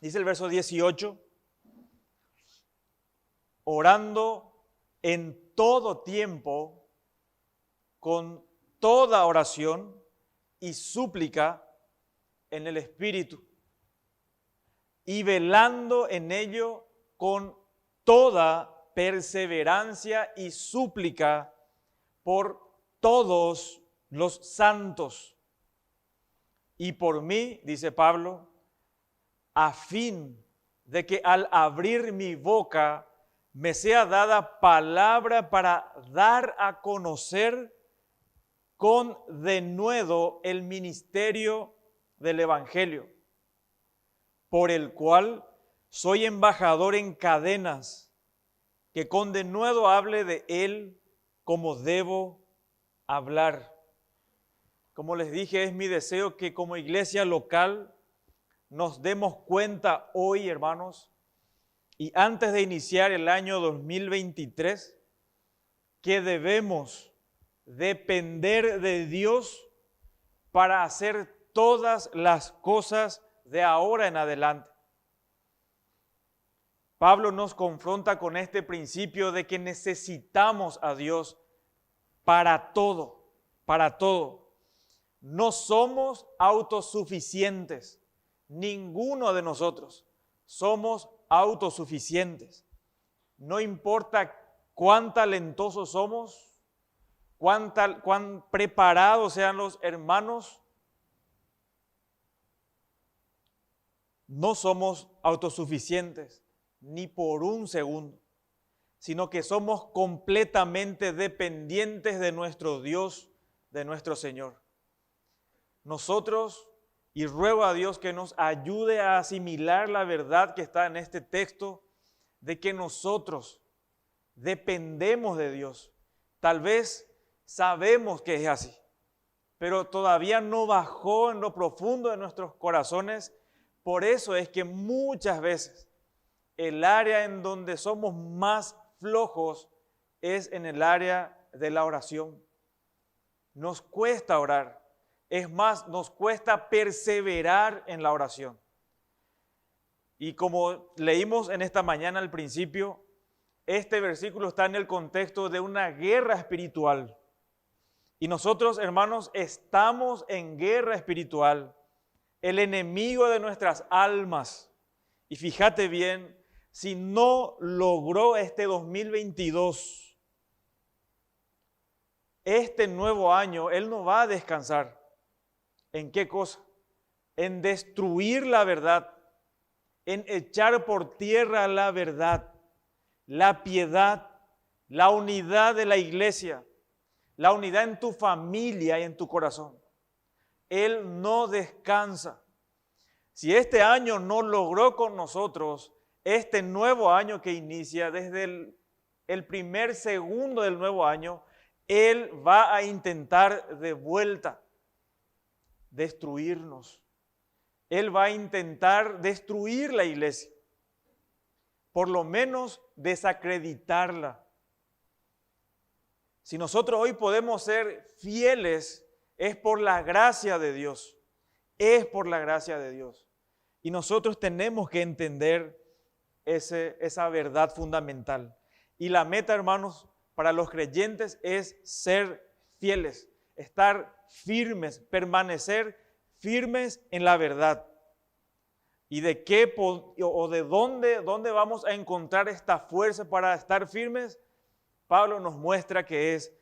Dice el verso 18, orando en todo tiempo, con toda oración y súplica en el Espíritu, y velando en ello con toda perseverancia y súplica por todos los santos. Y por mí, dice Pablo, a fin de que al abrir mi boca me sea dada palabra para dar a conocer con denuedo el ministerio del Evangelio, por el cual soy embajador en cadenas, que con denuedo hable de él como debo hablar. Como les dije, es mi deseo que como iglesia local nos demos cuenta hoy, hermanos, y antes de iniciar el año 2023, que debemos depender de Dios para hacer todas las cosas de ahora en adelante. Pablo nos confronta con este principio de que necesitamos a Dios para todo, para todo. No somos autosuficientes, ninguno de nosotros somos autosuficientes. No importa cuán talentosos somos, cuán preparados sean los hermanos, no somos autosuficientes ni por un segundo, sino que somos completamente dependientes de nuestro Dios, de nuestro Señor. Nosotros, y ruego a Dios que nos ayude a asimilar la verdad que está en este texto, de que nosotros dependemos de Dios. Tal vez sabemos que es así, pero todavía no bajó en lo profundo de nuestros corazones. Por eso es que muchas veces el área en donde somos más flojos es en el área de la oración. Nos cuesta orar. Es más, nos cuesta perseverar en la oración. Y como leímos en esta mañana al principio, este versículo está en el contexto de una guerra espiritual. Y nosotros, hermanos, estamos en guerra espiritual. El enemigo de nuestras almas. Y fíjate bien, si no logró este 2022, este nuevo año, él no va a descansar. ¿En qué cosa? En destruir la verdad, en echar por tierra la verdad, la piedad, la unidad de la iglesia, la unidad en tu familia y en tu corazón. Él no descansa. Si este año no logró con nosotros, este nuevo año que inicia, desde el primer segundo del nuevo año, Él va a intentar de vuelta destruirnos. Él va a intentar destruir la iglesia, por lo menos desacreditarla. Si nosotros hoy podemos ser fieles, es por la gracia de Dios, es por la gracia de Dios. Y nosotros tenemos que entender esa verdad fundamental. Y la meta, hermanos, para los creyentes es ser fieles, estar firmes, permanecer firmes en la verdad. ¿Y de qué o de dónde vamos a encontrar esta fuerza para estar firmes? Pablo nos muestra que es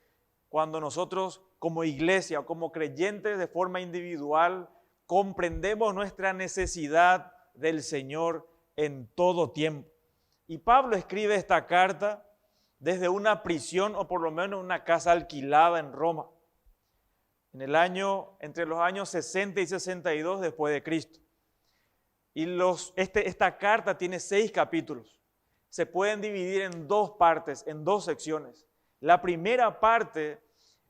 cuando nosotros como iglesia o como creyentes de forma individual comprendemos nuestra necesidad del Señor en todo tiempo. Y Pablo escribe esta carta desde una prisión o por lo menos una casa alquilada en Roma, entre los años 60 y 62 después de Cristo. Y esta carta tiene 6 capítulos. Se pueden dividir en 2 partes, en 2 secciones. La primera parte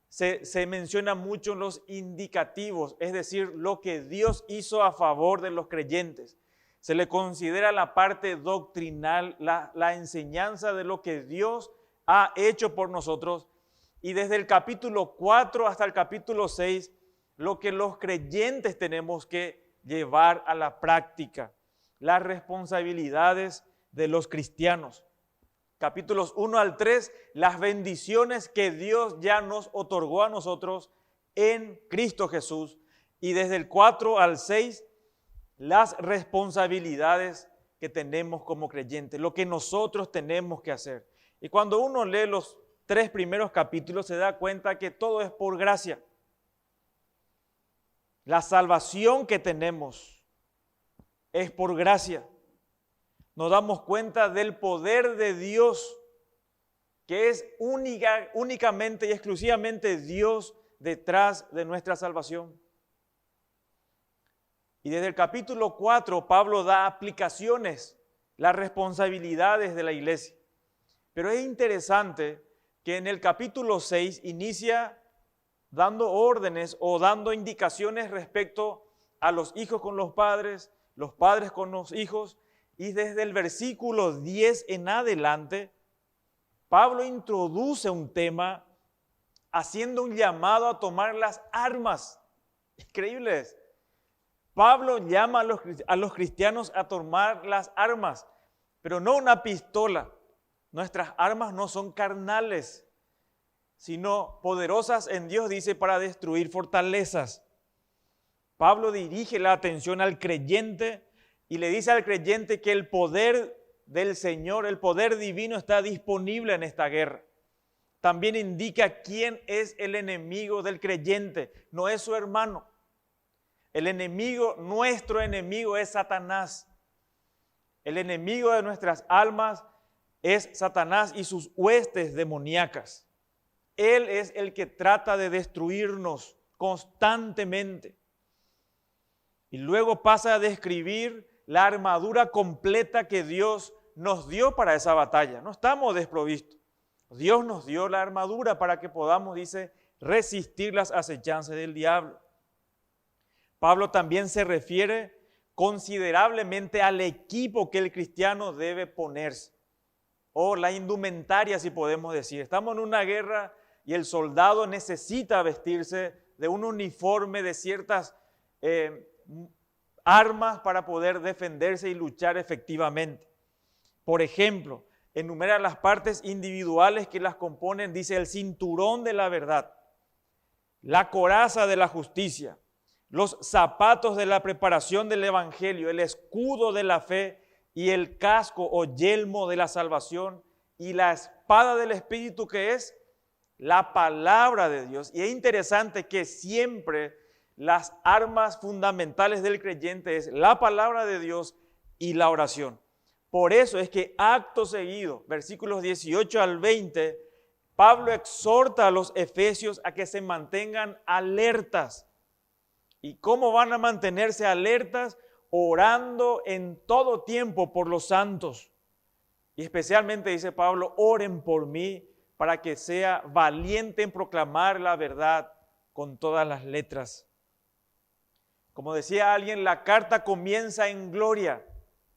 se menciona mucho en los indicativos, es decir, lo que Dios hizo a favor de los creyentes. Se le considera la parte doctrinal, la enseñanza de lo que Dios ha hecho por nosotros. Y desde el capítulo 4 hasta el capítulo 6, lo que los creyentes tenemos que llevar a la práctica. las responsabilidades de los cristianos. Capítulos 1 al 3, las bendiciones que Dios ya nos otorgó a nosotros en Cristo Jesús. Y desde el 4 al 6, las responsabilidades que tenemos como creyentes, lo que nosotros tenemos que hacer. Y cuando uno lee los 3 primeros capítulos, se da cuenta que todo es por gracia. La salvación que tenemos es por gracia. Nos damos cuenta del poder de Dios, que es únicamente y exclusivamente Dios detrás de nuestra salvación. Y desde el capítulo 4, Pablo da aplicaciones, las responsabilidades de la iglesia. Pero es interesante que en el capítulo 6 inicia dando órdenes o dando indicaciones respecto a los hijos con los padres con los hijos, y desde el versículo 10 en adelante, Pablo introduce un tema haciendo un llamado a tomar las armas. Increíble es. Pablo llama a los cristianos a tomar las armas, pero no una pistola. Nuestras armas no son carnales, sino poderosas en Dios, dice, para destruir fortalezas. Pablo dirige la atención al creyente y le dice al creyente que el poder del Señor, el poder divino está disponible en esta guerra. También indica quién es el enemigo del creyente, no es su hermano. El enemigo, nuestro enemigo es Satanás. El enemigo de nuestras almas es Satanás y sus huestes demoníacas. Él es el que trata de destruirnos constantemente. Y luego pasa a describir la armadura completa que Dios nos dio para esa batalla. No estamos desprovistos. Dios nos dio la armadura para que podamos, dice, resistir las acechanzas del diablo. Pablo también se refiere considerablemente al equipo que el cristiano debe ponerse, o la indumentaria, si podemos decir. Estamos en una guerra y el soldado necesita vestirse de un uniforme, de ciertas armas para poder defenderse y luchar efectivamente. Por ejemplo, enumera las partes individuales que las componen, dice el cinturón de la verdad, la coraza de la justicia, los zapatos de la preparación del evangelio, el escudo de la fe y el casco o yelmo de la salvación y la espada del Espíritu, que es la palabra de Dios. Y es interesante que siempre las armas fundamentales del creyente es la palabra de Dios y la oración. Por eso es que acto seguido, versículos 18 al 20, Pablo exhorta a los efesios a que se mantengan alertas. ¿Y cómo van a mantenerse alertas? Orando en todo tiempo por los santos. Y especialmente, dice Pablo, oren por mí para que sea valiente en proclamar la verdad con todas las letras. Como decía alguien, la carta comienza en gloria,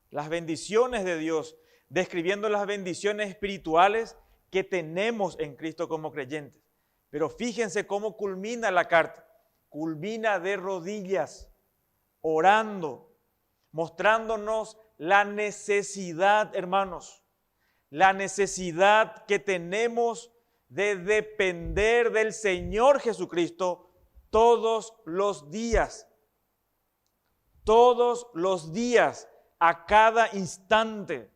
las bendiciones de Dios, describiendo las bendiciones espirituales que tenemos en Cristo como creyentes. Pero fíjense cómo culmina la carta. Culmina de rodillas, orando, mostrándonos la necesidad, hermanos, la necesidad que tenemos de depender del Señor Jesucristo todos los días, a cada instante.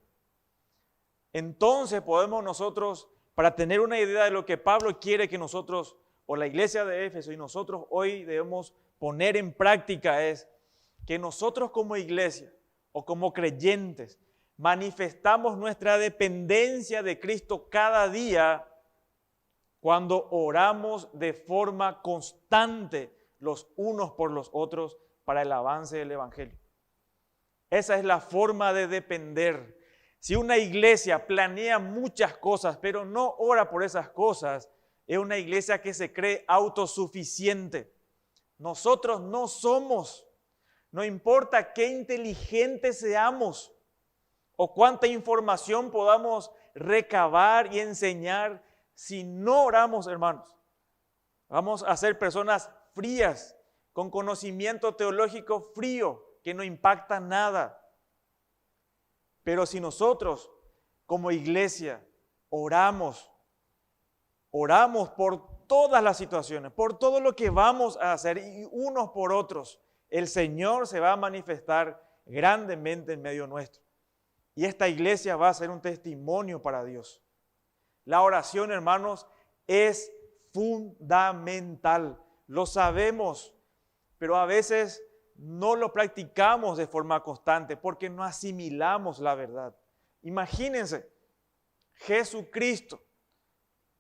Entonces podemos nosotros, para tener una idea de lo que Pablo quiere que nosotros, o la iglesia de Éfeso y nosotros hoy debemos poner en práctica, es que nosotros como iglesia o como creyentes manifestamos nuestra dependencia de Cristo cada día cuando oramos de forma constante los unos por los otros para el avance del evangelio. Esa es la forma de depender. Si una iglesia planea muchas cosas, pero no ora por esas cosas, es una iglesia que se cree autosuficiente. Nosotros no somos, no importa qué inteligentes seamos o cuánta información podamos recabar y enseñar, si no oramos, hermanos, vamos a ser personas frías, con conocimiento teológico frío, que no impacta nada. Pero si nosotros como iglesia oramos por todas las situaciones, por todo lo que vamos a hacer y unos por otros, el Señor se va a manifestar grandemente en medio nuestro. Y esta iglesia va a ser un testimonio para Dios. La oración, hermanos, es fundamental. Lo sabemos, pero a veces no lo practicamos de forma constante porque no asimilamos la verdad. Imagínense, Jesucristo.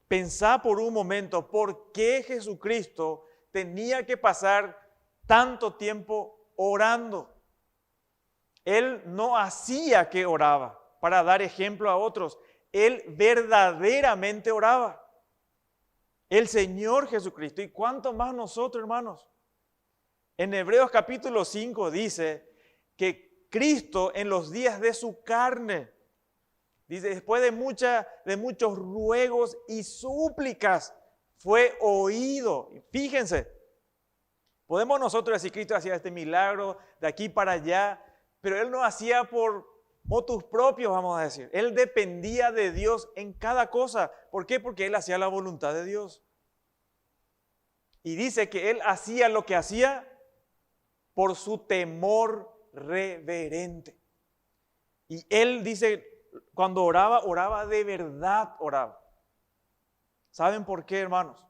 Pensá por un momento por qué Jesucristo tenía que pasar tanto tiempo orando. Él no hacía que oraba para dar ejemplo a otros. Él verdaderamente oraba. El Señor Jesucristo. ¿Y cuánto más nosotros, hermanos? En Hebreos capítulo 5 dice que Cristo en los días de su carne, dice, después de muchos ruegos y súplicas, fue oído. Fíjense, podemos nosotros decir, Cristo hacía este milagro de aquí para allá, pero Él no hacía por motus propios, vamos a decir. Él dependía de Dios en cada cosa. ¿Por qué? Porque Él hacía la voluntad de Dios. Y dice que Él hacía lo que hacía por su temor reverente. Y Él dice, cuando oraba de verdad, oraba. ¿Saben por qué, hermanos?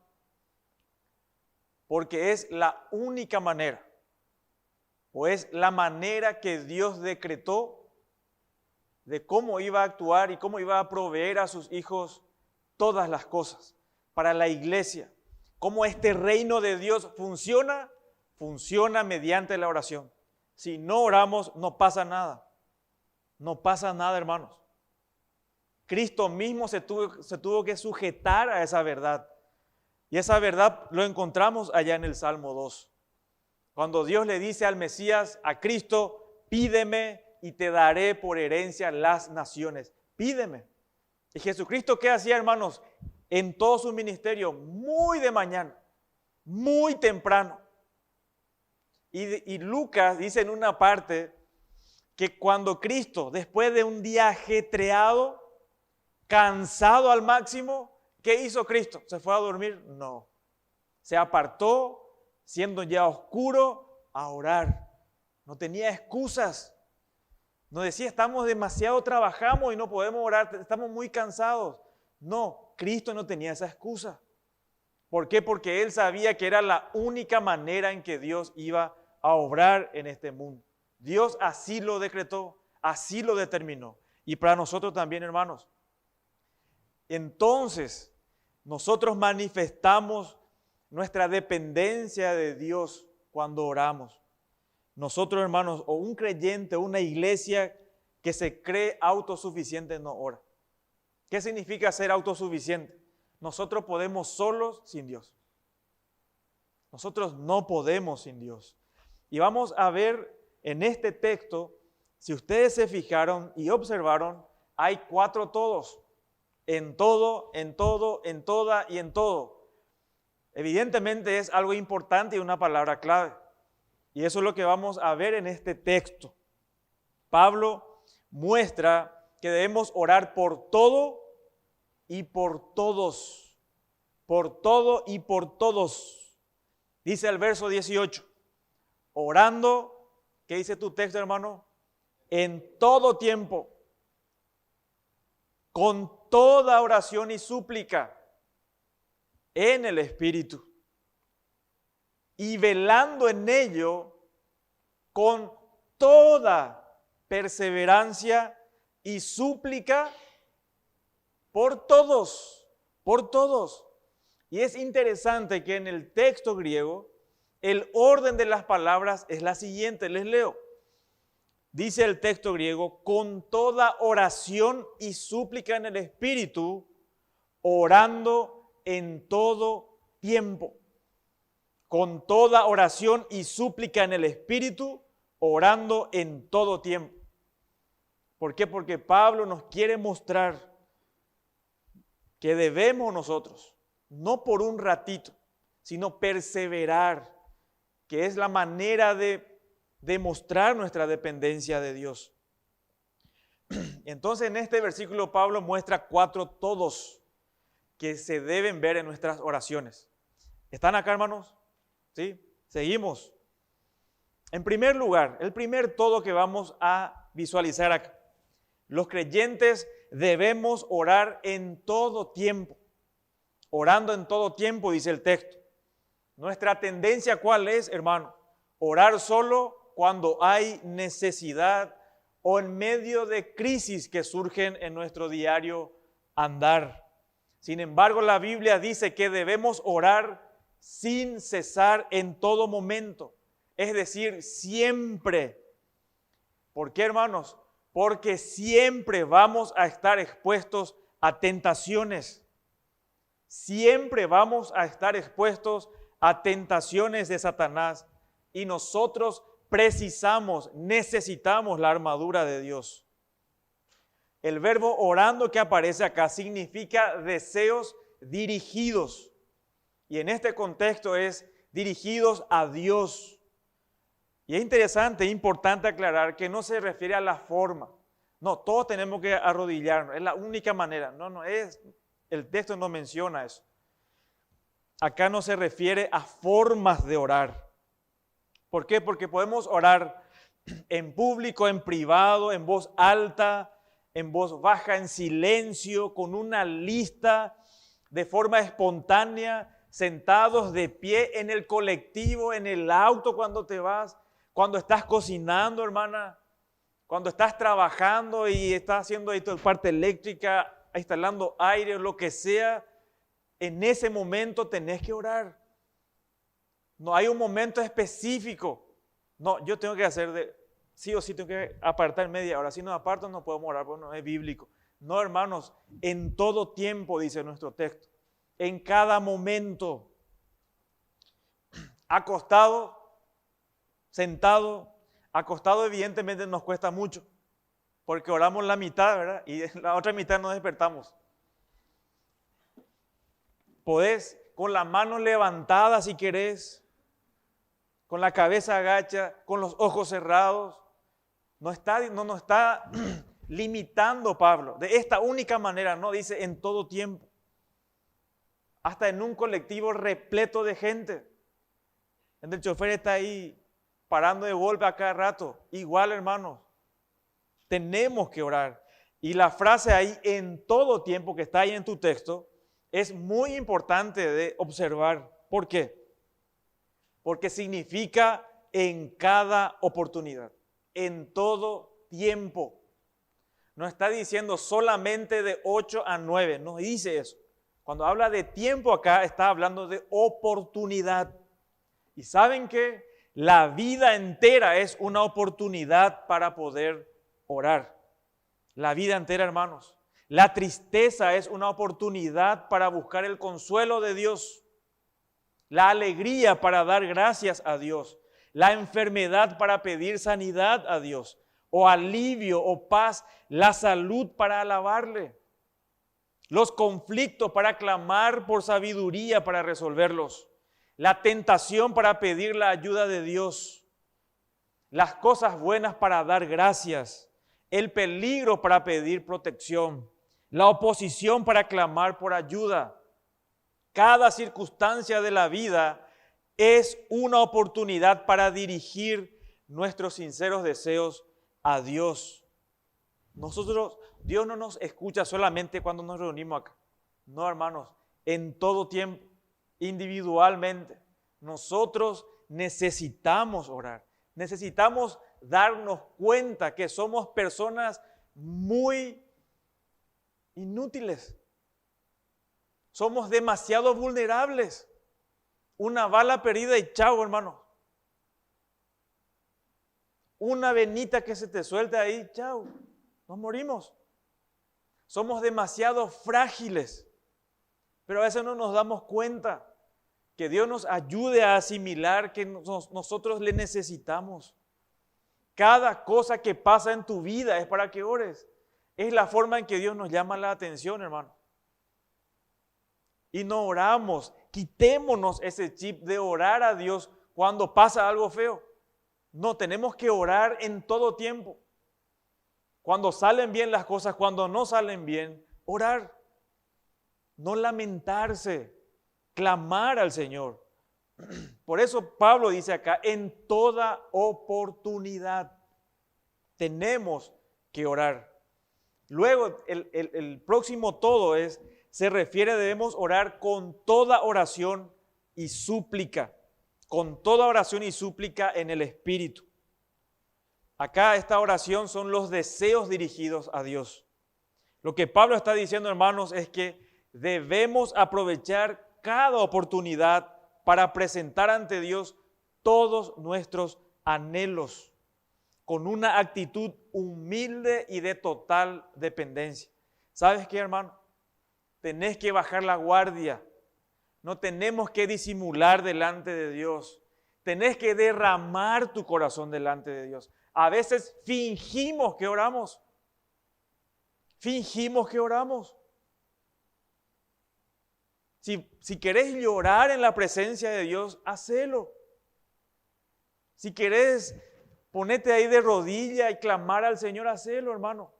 Porque es la única manera, o es la manera que Dios decretó de cómo iba a actuar y cómo iba a proveer a sus hijos todas las cosas para la iglesia. Cómo este reino de Dios funciona mediante la oración. Si no oramos, no pasa nada. No pasa nada, hermanos. Cristo mismo se tuvo que sujetar a esa verdad. Y esa verdad lo encontramos allá en el Salmo 2. Cuando Dios le dice al Mesías, a Cristo, pídeme y te daré por herencia las naciones. Pídeme. Y Jesucristo, ¿qué hacía, hermanos? En todo su ministerio, muy de mañana, muy temprano. Y Lucas dice en una parte que cuando Cristo, después de un día ajetreado, cansado al máximo, ¿qué hizo Cristo? ¿Se fue a dormir? No. Se apartó, siendo ya oscuro, a orar. No tenía excusas. No decía, trabajamos y no podemos orar, estamos muy cansados. No, Cristo no tenía esa excusa. ¿Por qué? Porque Él sabía que era la única manera en que Dios iba a obrar en este mundo. Dios así lo decretó, así lo determinó. Y para nosotros también, hermanos. Entonces, nosotros manifestamos nuestra dependencia de Dios cuando oramos. Nosotros, hermanos, o un creyente, una iglesia que se cree autosuficiente no ora. ¿Qué significa ser autosuficiente? Nosotros podemos solos sin Dios. Nosotros no podemos sin Dios. Y vamos a ver en este texto, si ustedes se fijaron y observaron, hay 4 todos. En todo, en todo, en toda y en todo. Evidentemente es algo importante y una palabra clave. Y eso es lo que vamos a ver en este texto. Pablo muestra que debemos orar por todo y por todos. Por todo y por todos. Dice el verso 18. Orando, ¿qué dice tu texto, hermano? En todo tiempo. Con toda oración y súplica en el Espíritu. Y velando en ello con toda perseverancia y súplica por todos, por todos. Y es interesante que en el texto griego el orden de las palabras es la siguiente, les leo. Dice el texto griego, con toda oración y súplica en el Espíritu, orando en todo tiempo. Con toda oración y súplica en el Espíritu, orando en todo tiempo. ¿Por qué? Porque Pablo nos quiere mostrar que debemos nosotros, no por un ratito, sino perseverar, que es la manera de demostrar nuestra dependencia de Dios. Entonces en este versículo Pablo muestra 4 todos que se deben ver en nuestras oraciones. ¿Están acá, hermanos? ¿Sí? Seguimos. En primer lugar, el primer todo que vamos a visualizar acá. Los creyentes debemos orar en todo tiempo. Orando en todo tiempo, dice el texto. Nuestra tendencia, ¿cuál es, hermano? Orar solo cuando hay necesidad o en medio de crisis que surgen en nuestro diario andar. Sin embargo, la Biblia dice que debemos orar sin cesar en todo momento. Es decir, siempre. ¿Por qué, hermanos? Porque siempre vamos a estar expuestos a tentaciones. Siempre vamos a estar expuestos a tentaciones de Satanás. Y nosotros necesitamos la armadura de Dios. El verbo orando que aparece acá significa deseos dirigidos. Y en este contexto es dirigidos a Dios. Y es interesante, importante aclarar que no se refiere a la forma. No, todos tenemos que arrodillarnos, es la única manera. El texto no menciona eso. Acá no se refiere a formas de orar. ¿Por qué? Porque podemos orar en público, en privado, en voz alta, en voz baja, en silencio, con una lista, de forma espontánea, sentados de pie en el colectivo, en el auto cuando te vas, cuando estás cocinando, hermana, cuando estás trabajando y estás haciendo ahí tu parte eléctrica, instalando aire o lo que sea, en ese momento tenés que orar. No hay un momento específico. No, yo tengo que sí o sí tengo que apartar media hora. Si no aparto no podemos orar, porque no es bíblico. No, hermanos, en todo tiempo, dice nuestro texto. En cada momento. Acostado, sentado. Acostado evidentemente nos cuesta mucho. Porque oramos la mitad, ¿verdad? Y la otra mitad nos despertamos. Podés con la mano levantada si querés, con la cabeza agacha, con los ojos cerrados. No nos está limitando Pablo. De esta única manera, no dice en todo tiempo. Hasta en un colectivo repleto de gente. El chofer está ahí parando de golpe a cada rato. Igual, hermanos, tenemos que orar. Y la frase ahí en todo tiempo que está ahí en tu texto es muy importante de observar. ¿Por qué? Porque significa en cada oportunidad, en todo tiempo. No está diciendo solamente de 8 a 9, no dice eso. Cuando habla de tiempo acá, está hablando de oportunidad. ¿Y saben qué? La vida entera es una oportunidad para poder orar. La vida entera, hermanos. La tristeza es una oportunidad para buscar el consuelo de Dios. La alegría para dar gracias a Dios. La enfermedad para pedir sanidad a Dios. O alivio o paz. La salud para alabarle. Los conflictos para clamar por sabiduría para resolverlos. La tentación para pedir la ayuda de Dios. Las cosas buenas para dar gracias. El peligro para pedir protección. La oposición para clamar por ayuda. Cada circunstancia de la vida es una oportunidad para dirigir nuestros sinceros deseos a Dios. Dios no nos escucha solamente cuando nos reunimos acá. No, hermanos, en todo tiempo, individualmente. Nosotros necesitamos orar. Necesitamos darnos cuenta que somos personas muy inútiles. Somos demasiado vulnerables. Una bala perdida y chao, hermano. Una venita que se te suelte ahí, chao. Nos morimos. Somos demasiado frágiles. Pero a veces no nos damos cuenta. Que Dios nos ayude a asimilar que nosotros le necesitamos. Cada cosa que pasa en tu vida es para que ores. Es la forma en que Dios nos llama la atención, hermano. Y no oramos. Quitémonos ese chip de orar a Dios cuando pasa algo feo. No, tenemos que orar en todo tiempo. Cuando salen bien las cosas, cuando no salen bien, orar. No lamentarse, clamar al Señor. Por eso Pablo dice acá, en toda oportunidad tenemos que orar. Luego, el próximo todo se refiere, debemos orar con toda oración y súplica. Con toda oración y súplica en el Espíritu. Acá esta oración son los deseos dirigidos a Dios. Lo que Pablo está diciendo, hermanos, es que debemos aprovechar cada oportunidad para presentar ante Dios todos nuestros anhelos con una actitud humilde y de total dependencia. ¿Sabes qué, hermano? Tenés que bajar la guardia. No tenemos que disimular delante de Dios. Tenés que derramar tu corazón delante de Dios. A veces fingimos que oramos. Fingimos que oramos. Si querés llorar en la presencia de Dios, hacelo. Si querés ponete ahí de rodilla y clamar al Señor, hacelo, hermano.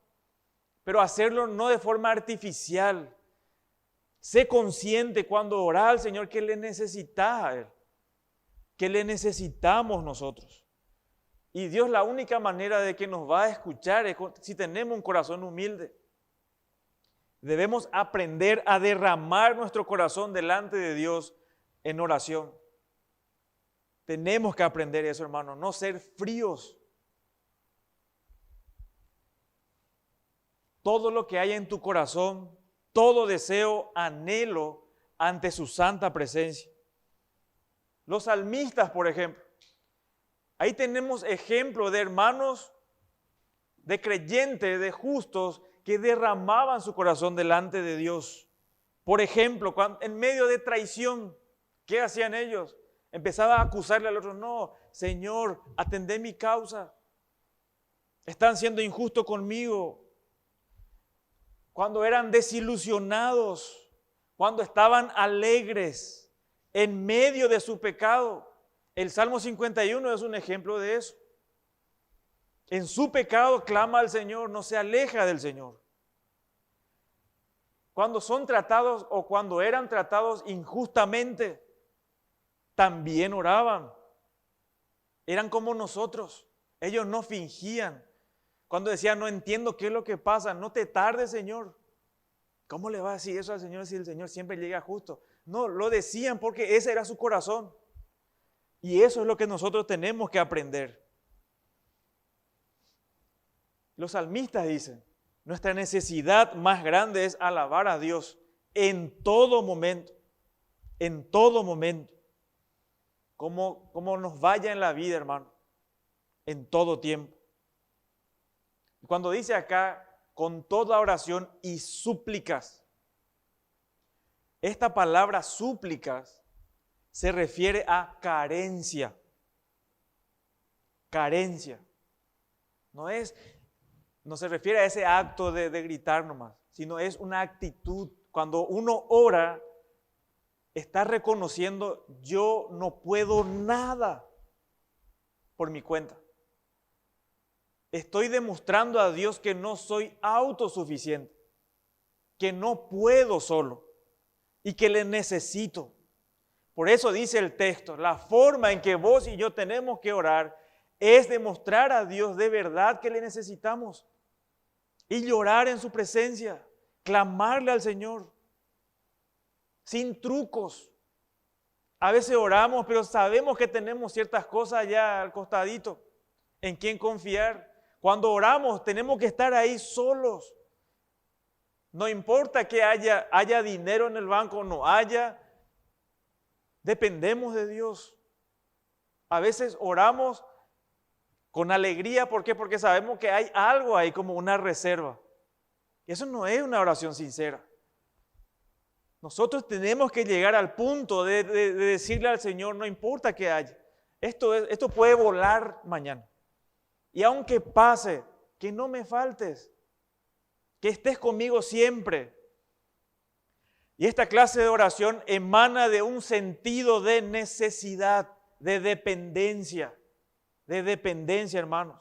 Pero hacerlo no de forma artificial. Sé consciente cuando orás al Señor que le necesitas a Él, que le necesitamos nosotros. Y Dios, la única manera de que nos va a escuchar es si tenemos un corazón humilde. Debemos aprender a derramar nuestro corazón delante de Dios en oración. Tenemos que aprender eso, hermano, no ser fríos. Todo lo que hay en tu corazón, todo deseo, anhelo ante su santa presencia. Los salmistas, por ejemplo, ahí tenemos ejemplo de hermanos, de creyentes, de justos, que derramaban su corazón delante de Dios. Por ejemplo, en medio de traición, ¿qué hacían ellos? Empezaban a acusarle al otro, no, Señor, atendé mi causa. Están siendo injustos conmigo. Cuando eran desilusionados, cuando estaban alegres en medio de su pecado. El Salmo 51 es un ejemplo de eso. En su pecado clama al Señor, no se aleja del Señor. Cuando son tratados o cuando eran tratados injustamente, también oraban. Eran como nosotros. Ellos no fingían. Cuando decían, no entiendo qué es lo que pasa, no te tardes, Señor. ¿Cómo le va a decir eso al Señor si el Señor siempre llega justo? No, lo decían porque ese era su corazón. Y eso es lo que nosotros tenemos que aprender. Los salmistas dicen, nuestra necesidad más grande es alabar a Dios en todo momento, como nos vaya en la vida, hermano, en todo tiempo. Cuando dice acá, con toda oración y súplicas, esta palabra súplicas se refiere a carencia. Carencia. No se refiere a ese acto de gritar nomás, sino es una actitud. Cuando uno ora, está reconociendo, yo no puedo nada por mi cuenta. Estoy demostrando a Dios que no soy autosuficiente, que no puedo solo y que le necesito. Por eso dice el texto, la forma en que vos y yo tenemos que orar es demostrar a Dios de verdad que le necesitamos y llorar en su presencia, clamarle al Señor, sin trucos. A veces oramos, pero sabemos que tenemos ciertas cosas allá al costadito, en quién confiar. Cuando oramos tenemos que estar ahí solos. No importa que haya dinero en el banco o no haya, dependemos de Dios. A veces oramos con alegría, ¿por qué? Porque sabemos que hay algo ahí como una reserva. Y eso no es una oración sincera. Nosotros tenemos que llegar al punto de decirle al Señor, no importa que haya, esto puede volar mañana. Y aunque pase, que no me faltes, que estés conmigo siempre. Y esta clase de oración emana de un sentido de necesidad, de dependencia, hermanos.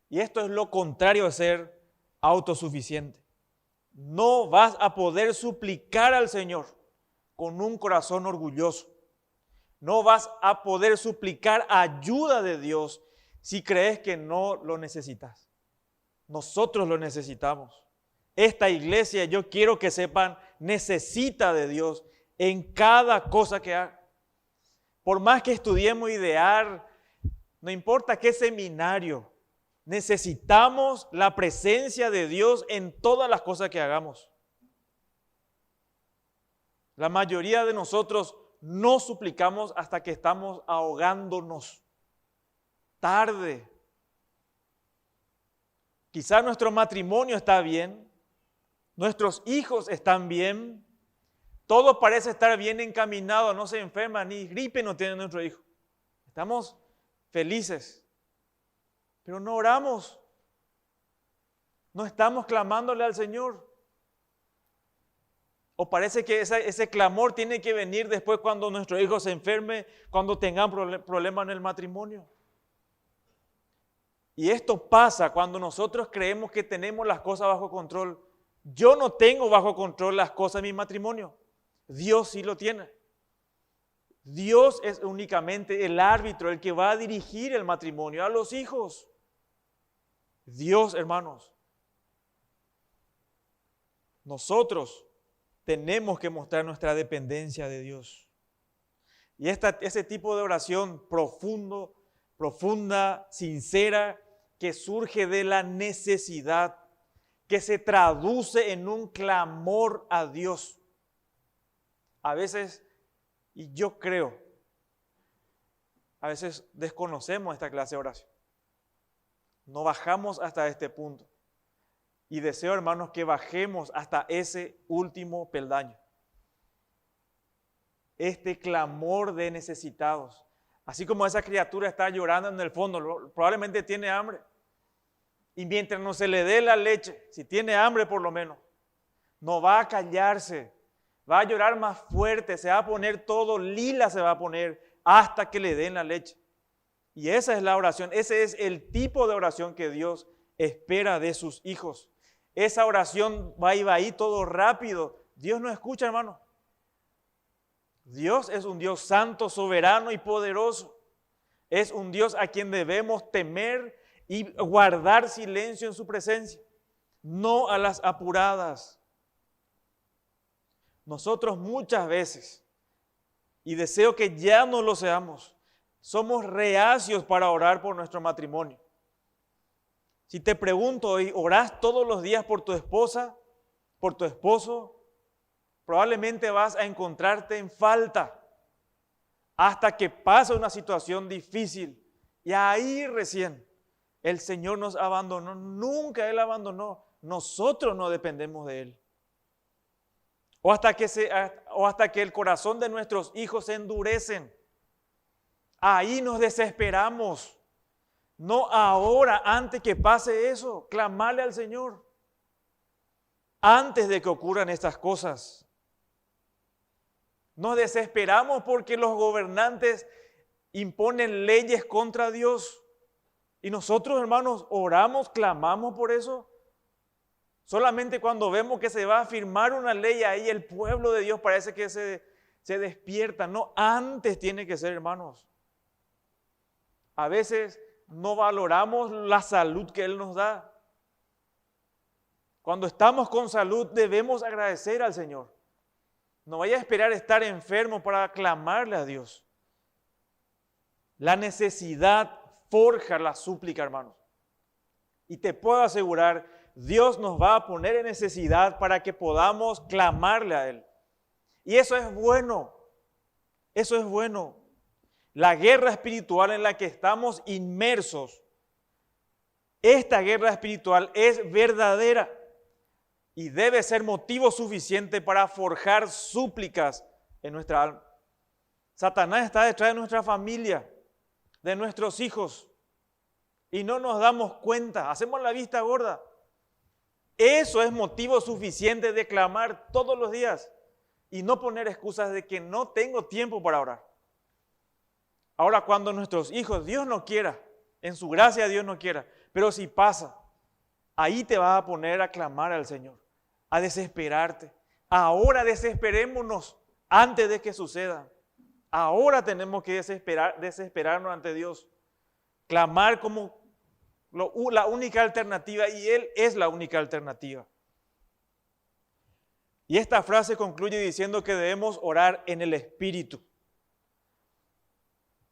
Y esto es lo contrario de ser autosuficiente. No vas a poder suplicar al Señor con un corazón orgulloso. No vas a poder suplicar ayuda de Dios si crees que no lo necesitas. Nosotros lo necesitamos. Esta iglesia, yo quiero que sepan, necesita de Dios en cada cosa que haga. Por más que estudiemos idear, no importa qué seminario, necesitamos la presencia de Dios en todas las cosas que hagamos. La mayoría de nosotros no suplicamos hasta que estamos ahogándonos. Tarde. Quizá nuestro matrimonio está bien, nuestros hijos están bien, todo parece estar bien encaminado, no se enferma, ni gripe no tiene nuestro hijo. Estamos felices, pero no oramos, no estamos clamándole al Señor. O parece que ese clamor tiene que venir después cuando nuestro hijo se enferme, cuando tengan problemas en el matrimonio. Y esto pasa cuando nosotros creemos que tenemos las cosas bajo control. Yo no tengo bajo control las cosas de mi matrimonio. Dios sí lo tiene. Dios es únicamente el árbitro, el que va a dirigir el matrimonio a los hijos. Dios, hermanos. Nosotros tenemos que mostrar nuestra dependencia de Dios. Y ese tipo de oración profunda, sincera, que surge de la necesidad, que se traduce en un clamor a Dios. A veces, y yo creo, a veces desconocemos esta clase de oración. No bajamos hasta este punto. Y deseo, hermanos, que bajemos hasta ese último peldaño. Este clamor de necesitados. Así como esa criatura está llorando en el fondo, probablemente tiene hambre. Y mientras no se le dé la leche, si tiene hambre por lo menos, no va a callarse, va a llorar más fuerte, se va a poner todo lila, se va a poner hasta que le den la leche. Y esa es la oración, ese es el tipo de oración que Dios espera de sus hijos. Esa oración va ahí todo rápido. Dios no escucha, hermano. Dios es un Dios santo, soberano y poderoso. Es un Dios a quien debemos temer y guardar silencio en su presencia. No a las apuradas. Nosotros muchas veces, y deseo que ya no lo seamos, somos reacios para orar por nuestro matrimonio. Si te pregunto hoy, ¿orás todos los días por tu esposa, por tu esposo? Probablemente vas a encontrarte en falta hasta que pasa una situación difícil. Y ahí recién el Señor nos abandonó. Nunca Él abandonó. Nosotros no dependemos de Él. O hasta que el corazón de nuestros hijos se endurecen. Ahí nos desesperamos. No ahora, antes que pase eso, clamarle al Señor. Antes de que ocurran estas cosas. Nos desesperamos porque los gobernantes imponen leyes contra Dios. Y nosotros, hermanos, oramos, clamamos por eso. Solamente cuando vemos que se va a firmar una ley ahí, el pueblo de Dios parece que se despierta. No, antes tiene que ser, hermanos. A veces no valoramos la salud que Él nos da. Cuando estamos con salud debemos agradecer al Señor. No vaya a esperar estar enfermo para clamarle a Dios. La necesidad forja la súplica, hermanos. Y te puedo asegurar, Dios nos va a poner en necesidad para que podamos clamarle a Él. Y eso es bueno. Eso es bueno. La guerra espiritual en la que estamos inmersos, esta guerra espiritual es verdadera y debe ser motivo suficiente para forjar súplicas en nuestra alma. Satanás está detrás de nuestra familia, de nuestros hijos, y no nos damos cuenta, hacemos la vista gorda. Eso es motivo suficiente de clamar todos los días y no poner excusas de que no tengo tiempo para orar. Ahora, cuando nuestros hijos, Dios no quiera, en su gracia Dios no quiera, Pero si pasa, ahí te vas a poner a clamar al Señor, a desesperarte. Ahora desesperémonos antes de que suceda. Ahora tenemos que desesperarnos ante Dios. Clamar como la única alternativa, y Él es la única alternativa. Y esta frase concluye diciendo que debemos orar en el Espíritu.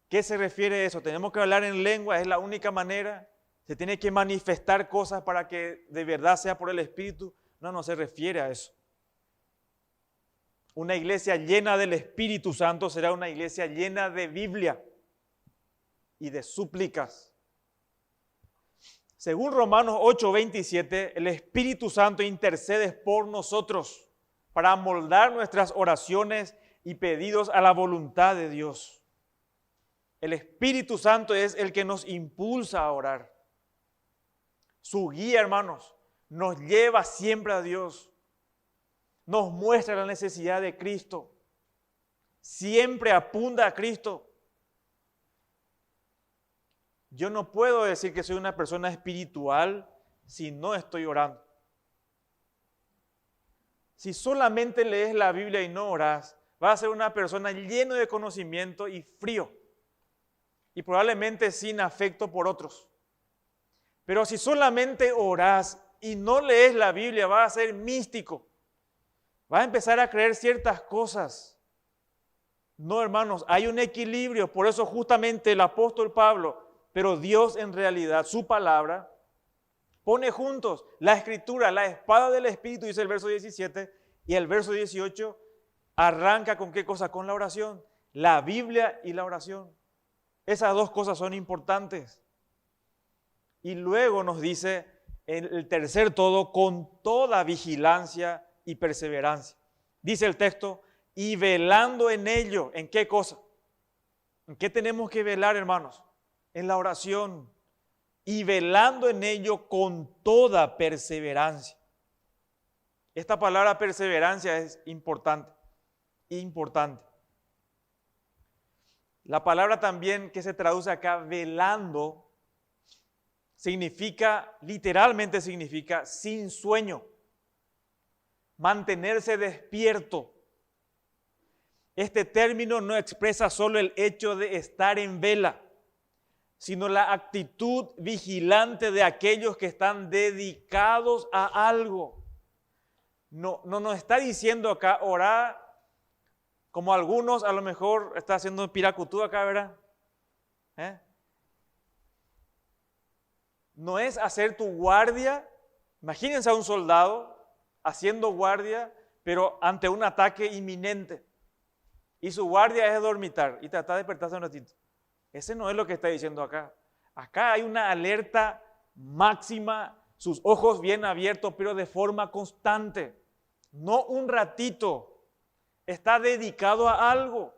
¿Qué se refiere a eso? ¿Tenemos que hablar en lengua? ¿Es la única manera? ¿Se tiene que manifestar cosas para que de verdad sea por el Espíritu? No, no se refiere a eso. Una iglesia llena del Espíritu Santo será una iglesia llena de Biblia y de súplicas. Según Romanos 8:27, el Espíritu Santo intercede por nosotros para amoldar nuestras oraciones y pedidos a la voluntad de Dios. El Espíritu Santo es el que nos impulsa a orar. Su guía, hermanos, nos lleva siempre a Dios. Nos muestra la necesidad de Cristo. Siempre apunta a Cristo. Yo no puedo decir que soy una persona espiritual si no estoy orando. Si solamente lees la Biblia y no oras, vas a ser una persona llena de conocimiento y frío. Y probablemente sin afecto por otros. Pero si solamente oras y no lees la Biblia, vas a ser místico. Vas a empezar a creer ciertas cosas. No, hermanos, hay un equilibrio. Por eso justamente el apóstol Pablo, pero Dios en realidad, su palabra, pone juntos la escritura, la espada del Espíritu, dice el verso 17, y el verso 18 arranca con qué cosa, con la oración. La Biblia y la oración. Esas dos cosas son importantes. Y luego nos dice el tercer todo, con toda vigilancia y perseverancia. Dice el texto, y velando en ello. ¿En qué cosa? ¿En qué tenemos que velar, hermanos? En la oración. Y velando en ello con toda perseverancia. Esta palabra perseverancia es importante. Importante. La palabra también que se traduce acá, velando, literalmente significa sin sueño. Mantenerse despierto. Este término no expresa solo el hecho de estar en vela, sino la actitud vigilante de aquellos que están dedicados a algo. No nos está diciendo acá orar como algunos a lo mejor está haciendo piracutú acá, ¿verdad? No es hacer tu guardia. Imagínense a un soldado haciendo guardia, pero ante un ataque inminente. Y su guardia es dormitar y tratar de despertarse un ratito. Ese no es lo que está diciendo acá. Acá hay una alerta máxima, sus ojos bien abiertos, pero de forma constante. No un ratito. Está dedicado a algo.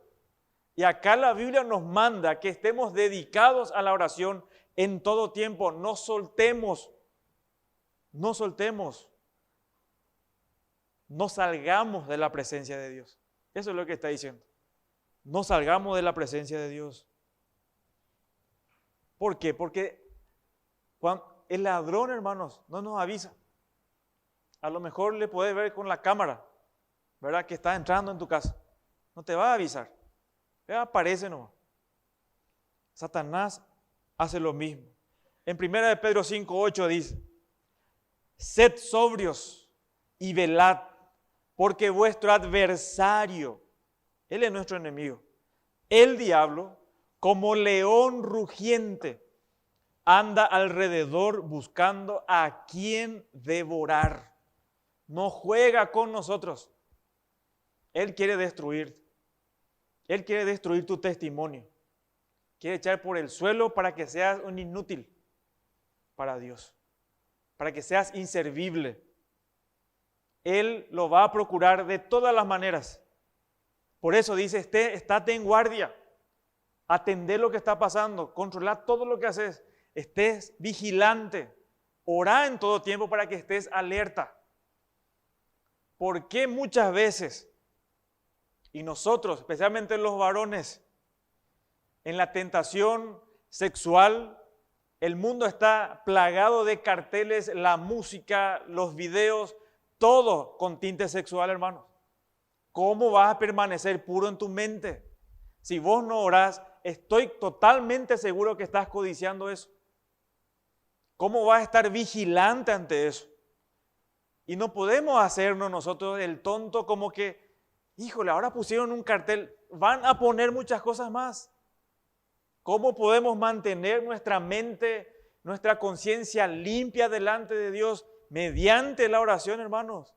Y acá la Biblia nos manda que estemos dedicados a la oración en todo tiempo. No soltemos. No soltemos. No salgamos de la presencia de Dios. Eso es lo que está diciendo. No salgamos de la presencia de Dios. ¿Por qué? Porque cuando el ladrón, hermanos, no nos avisa. A lo mejor le puedes ver con la cámara, ¿verdad? Que está entrando en tu casa. No te va a avisar. Aparece nomás. Satanás hace lo mismo. En 1 Pedro 5:8 dice, sed sobrios y velad, porque vuestro adversario, él es nuestro enemigo, el diablo, como león rugiente, anda alrededor buscando a quien devorar. No juega con nosotros. Él quiere destruirte. Él quiere destruir tu testimonio. Quiere echar por el suelo para que seas un inútil para Dios. Para que seas inservible. Él lo va a procurar de todas las maneras. Por eso dice, estate en guardia. Atender lo que está pasando. Controlar todo lo que haces. Estés vigilante. Orá en todo tiempo para que estés alerta. ¿Por qué muchas veces, y nosotros, especialmente los varones, en la tentación sexual, El mundo está plagado de carteles, la música, los videos, todo con tinte sexual, hermanos. ¿Cómo vas a permanecer puro en tu mente? Si vos no orás, estoy totalmente seguro que estás codiciando eso. ¿Cómo vas a estar vigilante ante eso? Y no podemos hacernos nosotros el tonto como que, híjole, ahora pusieron un cartel, van a poner muchas cosas más. ¿Cómo podemos mantener nuestra mente, nuestra conciencia limpia delante de Dios mediante la oración, hermanos?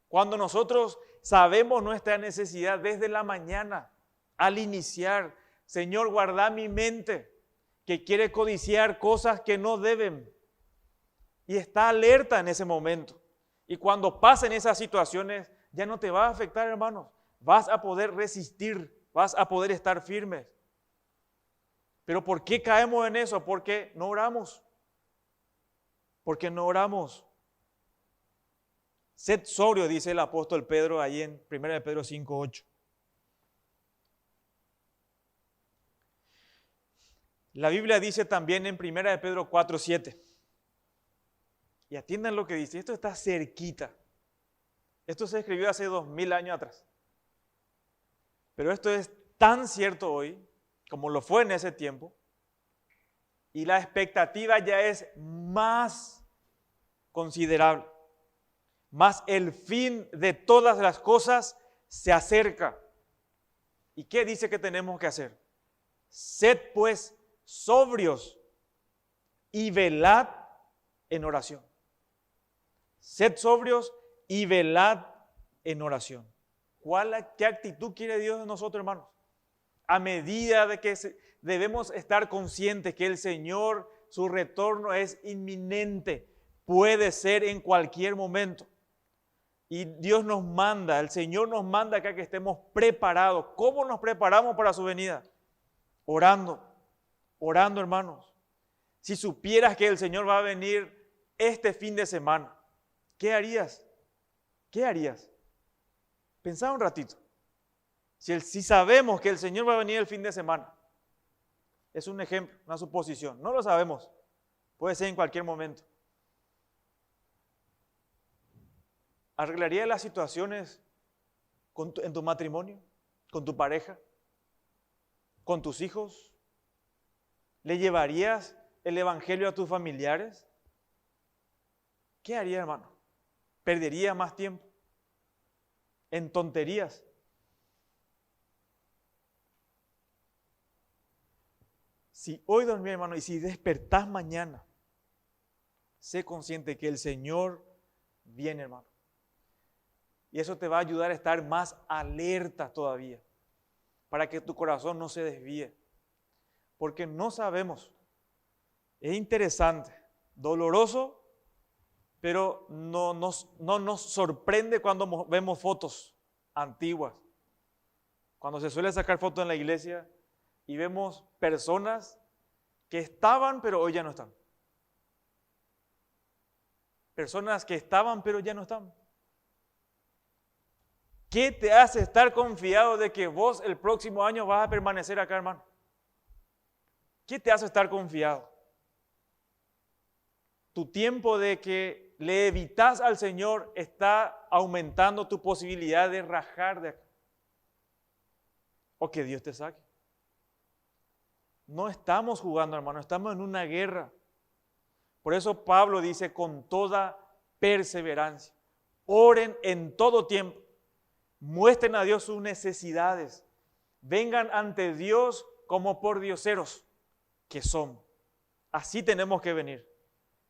Cuando nosotros sabemos nuestra necesidad desde la mañana, al iniciar, Señor, guarda mi mente, que quiere codiciar cosas que no deben. Y está alerta en ese momento. Y cuando pasen esas situaciones, ya no te va a afectar, hermanos. Vas a poder resistir, vas a poder estar firmes. Pero ¿por qué caemos en eso? Porque no oramos. Porque no oramos. Sed sobrio, dice el apóstol Pedro ahí en 1 Pedro 5:8. La Biblia dice también en 1 Pedro 4:7. Y atiendan lo que dice, esto está cerquita. Esto se escribió hace 2000 años atrás. Pero esto es tan cierto hoy como lo fue en ese tiempo. Y la expectativa ya es más considerable. Más el fin de todas las cosas se acerca. ¿Y qué dice que tenemos que hacer? Sed pues sobrios y velad en oración. Sed sobrios y velad en oración. ¿Qué actitud quiere Dios de nosotros, hermanos? A medida de que debemos estar conscientes que el Señor, su retorno es inminente, puede ser en cualquier momento. Y Dios nos manda, el Señor nos manda acá que estemos preparados. ¿Cómo nos preparamos para su venida? Orando, orando, hermanos. Si supieras que el Señor va a venir este fin de semana, ¿qué harías? ¿Qué harías? Pensá un ratito. Si sabemos que el Señor va a venir el fin de semana, es un ejemplo, una suposición, no lo sabemos, puede ser en cualquier momento. ¿Arreglarías las situaciones en tu matrimonio, con tu pareja, con tus hijos? ¿Le llevarías el evangelio a tus familiares? ¿Qué haría, hermano? ¿Perdería más tiempo en tonterías? Si hoy dormís, hermano, y si despertás mañana, sé consciente que el Señor viene, hermano. Y eso te va a ayudar a estar más alerta todavía, para que tu corazón no se desvíe. Porque no sabemos. Es interesante, doloroso, pero no nos sorprende cuando vemos fotos antiguas. Cuando se suele sacar fotos en la iglesia y vemos personas que estaban, pero hoy ya no están. Personas que estaban, pero ya no están. ¿Qué te hace estar confiado de que vos el próximo año vas a permanecer acá, hermano? ¿Qué te hace estar confiado? Tu tiempo de que le evitas al Señor está aumentando tu posibilidad de rajar de acá. O que Dios te saque. No estamos jugando, hermano, estamos en una guerra. Por eso Pablo dice con toda perseverancia, oren en todo tiempo, muestren a Dios sus necesidades, vengan ante Dios como por dioseros que son. Así tenemos que venir.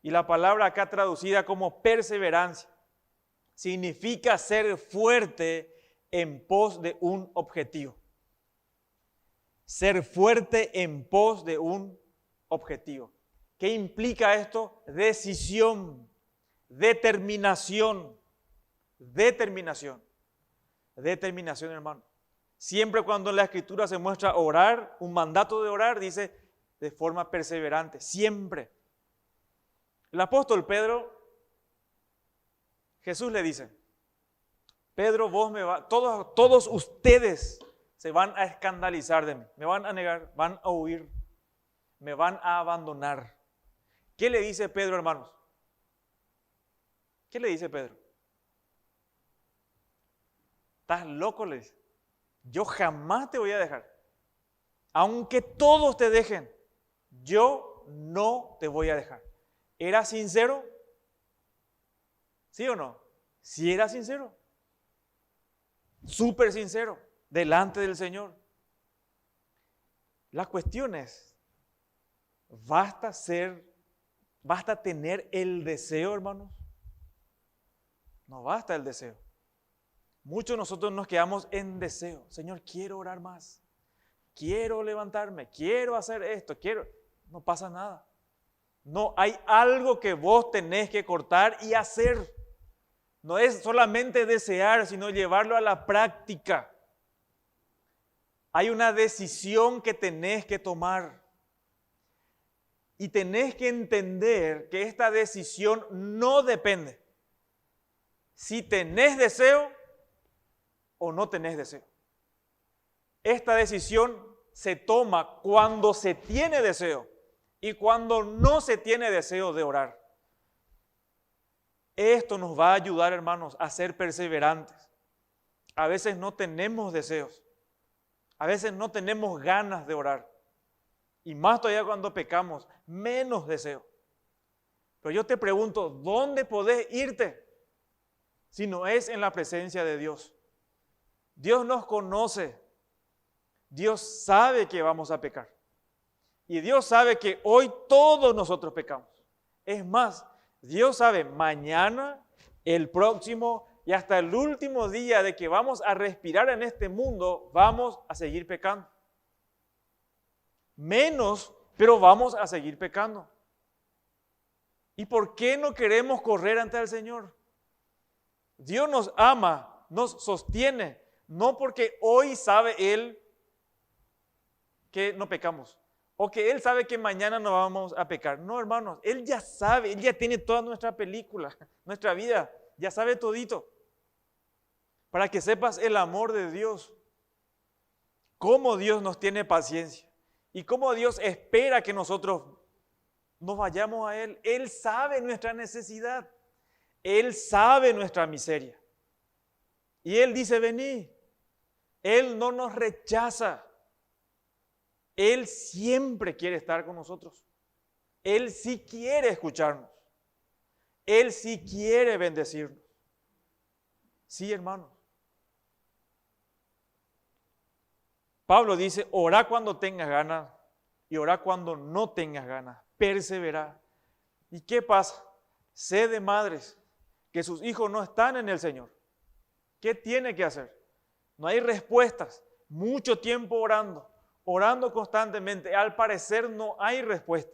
Y la palabra acá traducida como perseverancia significa ser fuerte en pos de un objetivo. Ser fuerte en pos de un objetivo. ¿Qué implica esto? Decisión, determinación, determinación, hermano. Siempre cuando en la Escritura se muestra orar, un mandato de orar, dice de forma perseverante, siempre. El apóstol Pedro, Jesús le dice, Pedro, todos ustedes se van a escandalizar de mí, me van a negar, van a huir, me van a abandonar. ¿Qué le dice Pedro, hermanos? ¿Qué le dice Pedro? ¿Estás loco? Le dice. Yo jamás te voy a dejar. Aunque todos te dejen, yo no te voy a dejar. ¿Era sincero? ¿Sí o no? Sí era sincero. Súper sincero, delante del Señor. La cuestión es, basta tener el deseo, hermanos. No basta el deseo. Muchos de nosotros nos quedamos en deseo. Señor, quiero orar más. Quiero levantarme. Quiero hacer esto. No pasa nada. No, hay algo que vos tenés que cortar y hacer. No es solamente desear, sino llevarlo a la práctica. Hay una decisión que tenés que tomar. Y tenés que entender que esta decisión no depende si tenés deseo o no tenés deseo. Esta decisión se toma cuando se tiene deseo y cuando no se tiene deseo de orar. Esto nos va a ayudar, hermanos, a ser perseverantes. A veces no tenemos deseos. A veces no tenemos ganas de orar. Y más todavía cuando pecamos, menos deseo. Pero yo te pregunto, ¿dónde podés irte si no es en la presencia de Dios? Dios nos conoce. Dios sabe que vamos a pecar. Y Dios sabe que hoy todos nosotros pecamos. Es más, Dios sabe mañana, el próximo y hasta el último día de que vamos a respirar en este mundo, vamos a seguir pecando. Menos, pero vamos a seguir pecando. ¿Y por qué no queremos correr ante el Señor? Dios nos ama, nos sostiene, no porque hoy sabe Él que no pecamos, o que Él sabe que mañana no vamos a pecar. No, hermanos, Él ya sabe, Él ya tiene toda nuestra película, nuestra vida, ya sabe todito. Para que sepas el amor de Dios, cómo Dios nos tiene paciencia y cómo Dios espera que nosotros nos vayamos a Él. Él sabe nuestra necesidad, Él sabe nuestra miseria. Y Él dice, vení. Él no nos rechaza. Él siempre quiere estar con nosotros. Él sí quiere escucharnos. Él sí quiere bendecirnos. Sí, hermanos. Pablo dice, orá cuando tengas ganas y orá cuando no tengas ganas. Persevera. ¿Y qué pasa? Sé de madres que sus hijos no están en el Señor. ¿Qué tiene que hacer? No hay respuestas. Mucho tiempo orando constantemente. Al parecer no hay respuesta.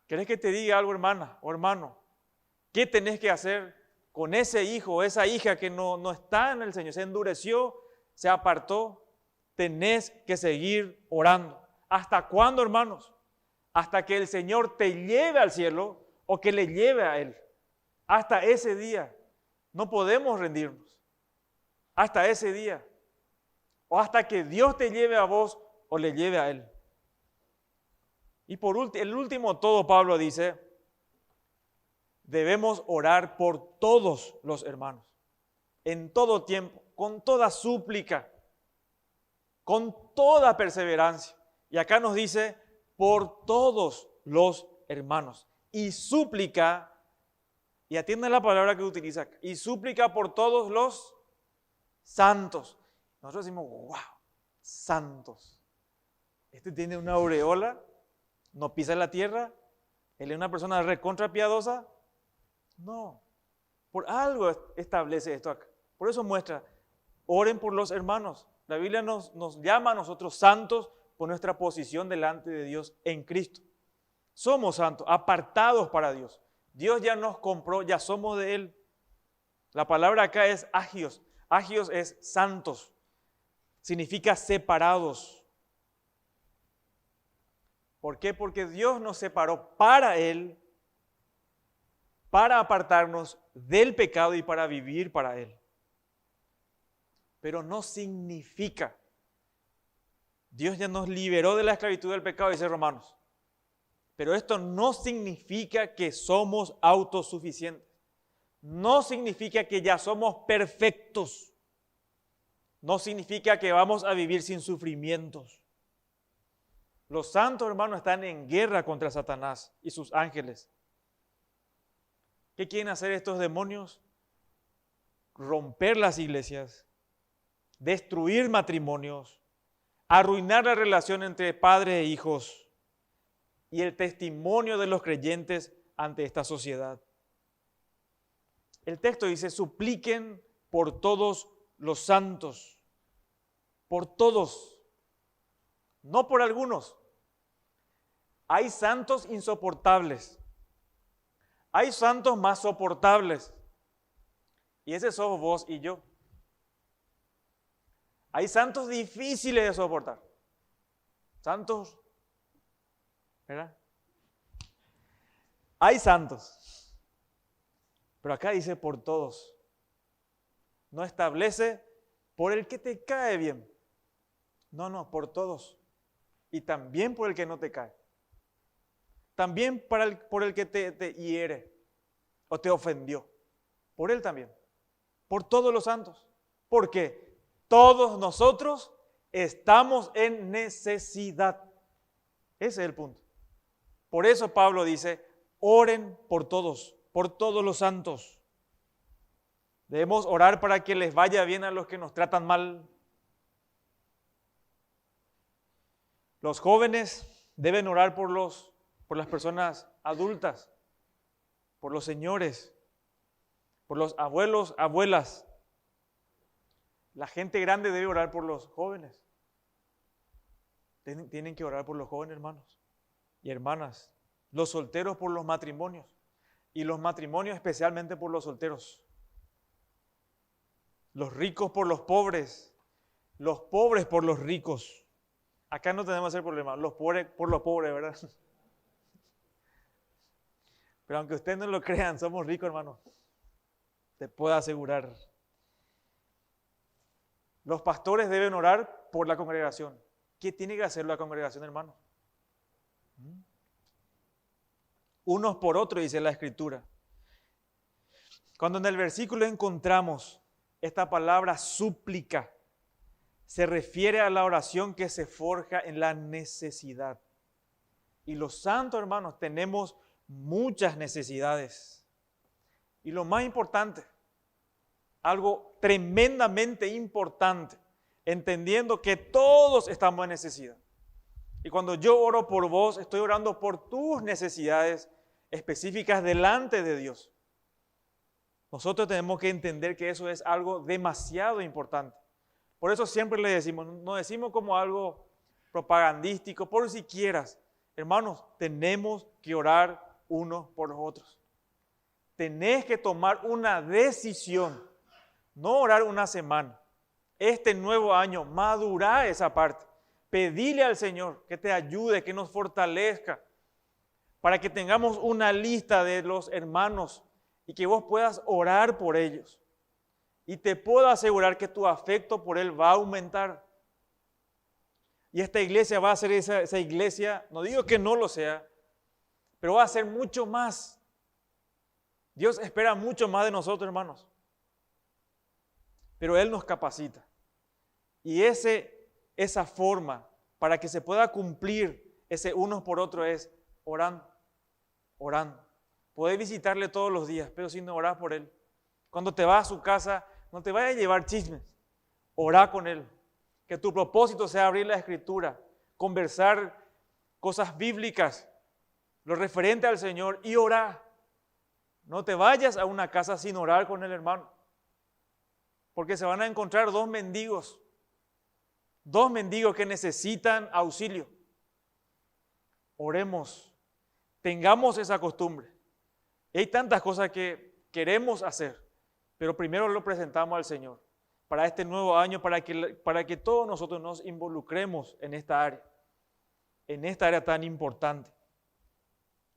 ¿Querés que te diga algo, hermana o hermano? ¿Qué tenés que hacer con ese hijo o esa hija que no está en el Señor? Se endureció, se apartó. Tenés que seguir orando. ¿Hasta cuándo, hermanos? Hasta que el Señor te lleve al cielo o que le lleve a Él. Hasta ese día no podemos rendirnos. Hasta ese día. O hasta que Dios te lleve a vos o le lleve a Él. Y por último, el último todo, Pablo dice, debemos orar por todos los hermanos, en todo tiempo, con toda súplica, con toda perseverancia. Y acá nos dice, por todos los hermanos. Y súplica, y atienden la palabra que utiliza acá, y súplica por todos los santos. Nosotros decimos, wow, santos. Este tiene una aureola, no pisa la tierra, él es una persona recontra piadosa. No, por algo establece esto acá. Por eso muestra, oren por los hermanos. La Biblia nos llama a nosotros santos por nuestra posición delante de Dios en Cristo. Somos santos, apartados para Dios. Dios ya nos compró, ya somos de Él. La palabra acá es agios. Agios es santos. Significa separados. ¿Por qué? Porque Dios nos separó para Él, para apartarnos del pecado y para vivir para Él. Pero no significa, Dios ya nos liberó de la esclavitud del pecado, dice Romanos. Pero esto no significa que somos autosuficientes. No significa que ya somos perfectos. No significa que vamos a vivir sin sufrimientos. Los santos, hermanos, están en guerra contra Satanás y sus ángeles. ¿Qué quieren hacer estos demonios? Romper las iglesias, destruir matrimonios, arruinar la relación entre padres e hijos y el testimonio de los creyentes ante esta sociedad. El texto dice, supliquen por todos los santos, por todos, no por algunos. Hay santos insoportables, hay santos más soportables, y ese sos vos y yo. Hay santos difíciles de soportar, santos, ¿verdad? Hay santos, pero acá dice por todos. No establece por el que te cae bien. No, por todos. Y también por el que no te cae. También por el que te hiere o te ofendió. Por él también. Por todos los santos. Porque todos nosotros estamos en necesidad. Ese es el punto. Por eso Pablo dice, oren por todos los santos. Debemos orar para que les vaya bien a los que nos tratan mal. Los jóvenes deben orar por las personas adultas, por los señores, por los abuelos, abuelas. La gente grande debe orar por los jóvenes. Tienen que orar por los jóvenes, hermanos y hermanas. Los solteros por los matrimonios y los matrimonios especialmente por los solteros. Los ricos por los pobres por los ricos. Acá no tenemos ese problema, los pobres por los pobres, ¿verdad? Pero aunque ustedes no lo crean, somos ricos, hermano. Te puedo asegurar. Los pastores deben orar por la congregación. ¿Qué tiene que hacer la congregación, hermano? Unos por otros, dice la Escritura. Cuando en el versículo encontramos esta palabra súplica, se refiere a la oración que se forja en la necesidad. Y los santos, hermanos, tenemos muchas necesidades. Y lo más importante, algo tremendamente importante, entendiendo que todos estamos en necesidad. Y cuando yo oro por vos, estoy orando por tus necesidades específicas delante de Dios. Nosotros tenemos que entender que eso es algo demasiado importante. Por eso siempre le decimos, no decimos como algo propagandístico, por si quieras. Hermanos, tenemos que orar unos por los otros. Tenés que tomar una decisión, no orar una semana. Este nuevo año, madurá esa parte. Pedile al Señor que te ayude, que nos fortalezca, para que tengamos una lista de los hermanos y que vos puedas orar por ellos. Y te puedo asegurar que tu afecto por Él va a aumentar. Y esta iglesia va a ser esa iglesia, no digo que no lo sea, pero va a ser mucho más. Dios espera mucho más de nosotros, hermanos. Pero Él nos capacita. Y esa forma para que se pueda cumplir ese unos por otros es orando, orando. Podés visitarle todos los días, pero si no orás por Él. Cuando te vas a su casa, no te vayas a llevar chismes. Orá con Él. Que tu propósito sea abrir la Escritura, conversar cosas bíblicas, lo referente al Señor y orar. No te vayas a una casa sin orar con el hermano. Porque se van a encontrar dos mendigos que necesitan auxilio. Oremos, tengamos esa costumbre. Hay tantas cosas que queremos hacer, pero primero lo presentamos al Señor para este nuevo año, para que todos nosotros nos involucremos en esta área tan importante.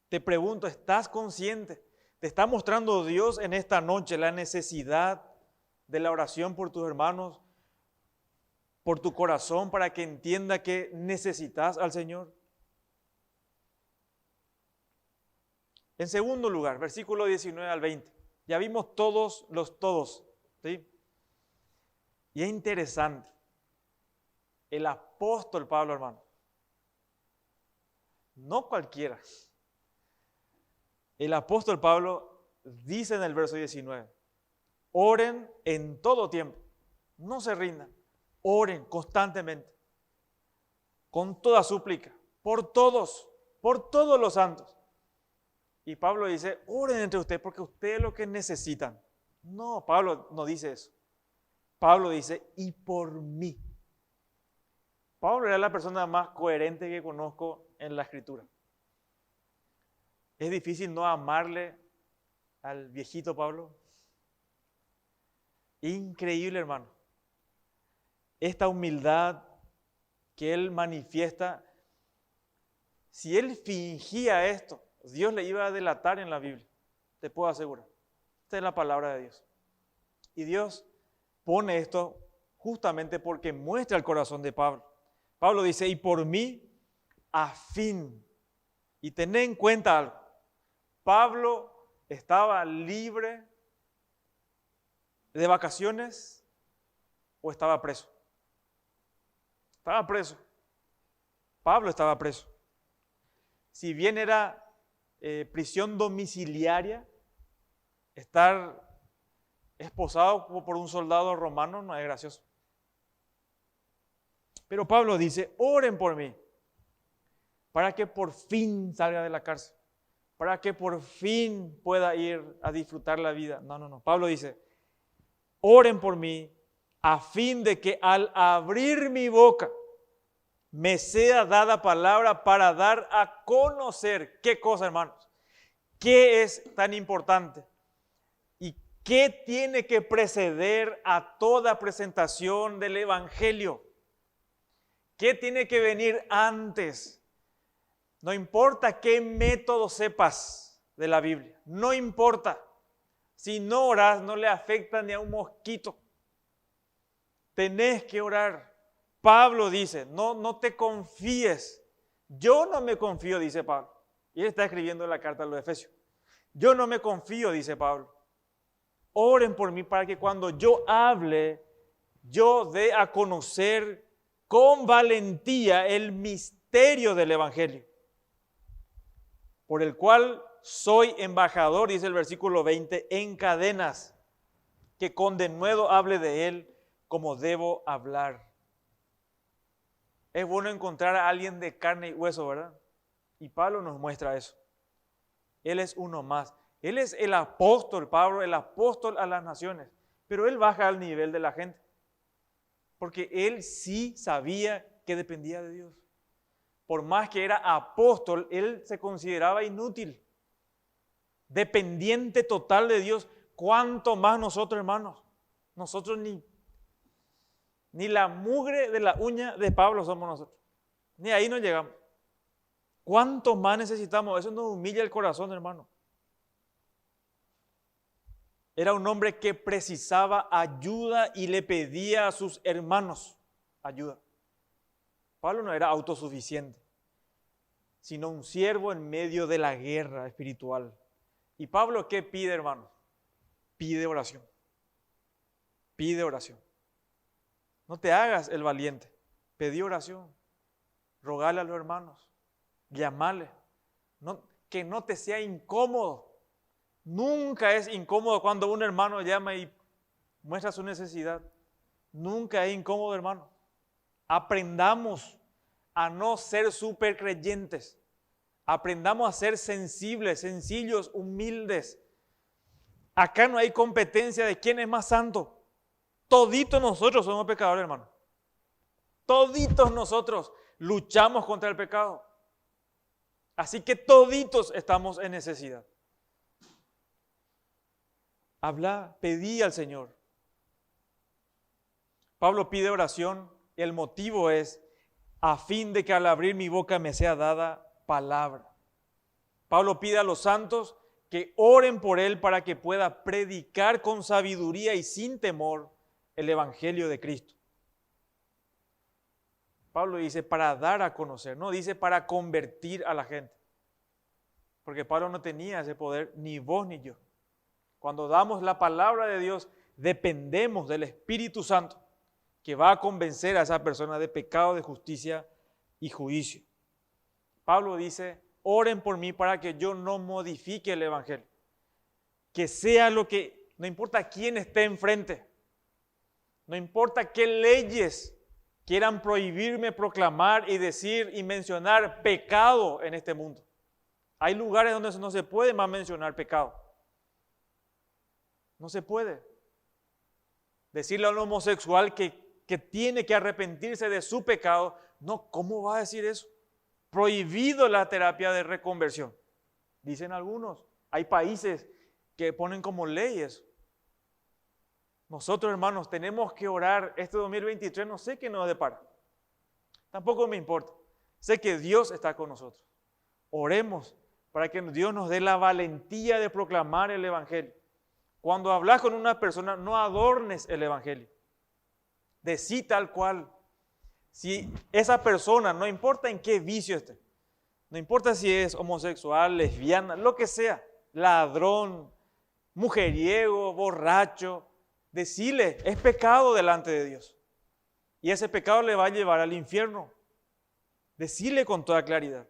Te pregunto, ¿estás consciente? ¿Te está mostrando Dios en esta noche la necesidad de la oración por tus hermanos, por tu corazón, para que entienda que necesitas al Señor? En segundo lugar, versículo 19 al 20. Ya vimos todos los todos, ¿sí? Y es interesante. El apóstol Pablo, hermano, no cualquiera. El apóstol Pablo dice en el verso 19, oren en todo tiempo, no se rindan, oren constantemente, con toda súplica, por todos los santos. Y Pablo dice, oren entre ustedes porque ustedes lo que necesitan. No, Pablo no dice eso. Pablo dice, y por mí. Pablo era la persona más coherente que conozco en la Escritura. Es difícil no amarle al viejito Pablo. Increíble, hermano. Esta humildad que él manifiesta, si él fingía esto, Dios le iba a delatar en la Biblia, te puedo asegurar. Esta es la palabra de Dios. Y Dios pone esto justamente porque muestra el corazón de Pablo. Pablo dice, y por mí, a fin. Y tened en cuenta algo. Pablo estaba libre de vacaciones o estaba preso. Estaba preso. Pablo estaba preso. Si bien era prisión domiciliaria, estar esposado por un soldado romano no es gracioso. Pero Pablo dice, oren por mí, para que por fin salga de la cárcel, para que por fin pueda ir a disfrutar la vida. No. Pablo dice, oren por mí, a fin de que al abrir mi boca me sea dada palabra para dar a conocer. ¿Qué cosa, hermanos? ¿Qué es tan importante? ¿Y qué tiene que preceder a toda presentación del Evangelio? ¿Qué tiene que venir antes? No importa qué método sepas de la Biblia, no importa. Si no oras, no le afecta ni a un mosquito. Tenés que orar. Pablo dice, no te confíes. Yo no me confío, dice Pablo. Y él está escribiendo la carta a los Efesios. Yo no me confío, dice Pablo. Oren por mí para que cuando yo hable, yo dé a conocer con valentía el misterio del Evangelio, por el cual soy embajador, dice el versículo 20, en cadenas, que con denuedo hable de él como debo hablar. Es bueno encontrar a alguien de carne y hueso, ¿verdad? Y Pablo nos muestra eso. Él es uno más. Él es el apóstol, Pablo, el apóstol a las naciones. Pero él baja al nivel de la gente. Porque él sí sabía que dependía de Dios. Por más que era apóstol, él se consideraba inútil. Dependiente total de Dios. ¿Cuánto más nosotros, hermanos? Nosotros ni la mugre de la uña de Pablo somos nosotros. Ni ahí nos llegamos. ¿Cuánto más necesitamos? Eso nos humilla el corazón, hermano. Era un hombre que precisaba ayuda y le pedía a sus hermanos ayuda. Pablo no era autosuficiente, sino un siervo en medio de la guerra espiritual. ¿Y Pablo qué pide, hermano? Pide oración. Pide oración. No te hagas el valiente. Pedí oración. Rogale a los hermanos. Llamale. Que no te sea incómodo. Nunca es incómodo cuando un hermano llama y muestra su necesidad. Nunca es incómodo, hermano. Aprendamos a no ser súper creyentes. Aprendamos a ser sensibles, sencillos, humildes. Acá no hay competencia de quién es más santo. Toditos nosotros somos pecadores, hermano. Toditos nosotros luchamos contra el pecado. Así que toditos estamos en necesidad. Habla, pedí al Señor. Pablo pide oración. El motivo es a fin de que al abrir mi boca me sea dada palabra. Pablo pide a los santos que oren por él para que pueda predicar con sabiduría y sin temor el Evangelio de Cristo. Pablo dice para dar a conocer, no dice para convertir a la gente. Porque Pablo no tenía ese poder, ni vos ni yo. Cuando damos la palabra de Dios, dependemos del Espíritu Santo, que va a convencer a esa persona de pecado, de justicia y juicio. Pablo dice, oren por mí para que yo no modifique el Evangelio. Que sea lo que, no importa quién esté enfrente, no importa qué leyes quieran prohibirme proclamar y decir y mencionar pecado en este mundo. Hay lugares donde no se puede más mencionar pecado. No se puede. Decirle a un homosexual que tiene que arrepentirse de su pecado, no, ¿cómo va a decir eso? Prohibido la terapia de reconversión. Dicen algunos. Hay países que ponen como ley eso. Nosotros, hermanos, tenemos que orar este 2023, no sé qué nos depara. Tampoco me importa. Sé que Dios está con nosotros. Oremos para que Dios nos dé la valentía de proclamar el Evangelio. Cuando hablas con una persona, no adornes el Evangelio. Decí tal cual. Si esa persona, no importa en qué vicio esté, no importa si es homosexual, lesbiana, lo que sea, ladrón, mujeriego, borracho, decile, es pecado delante de Dios. Y ese pecado le va a llevar al infierno. Decile con toda claridad.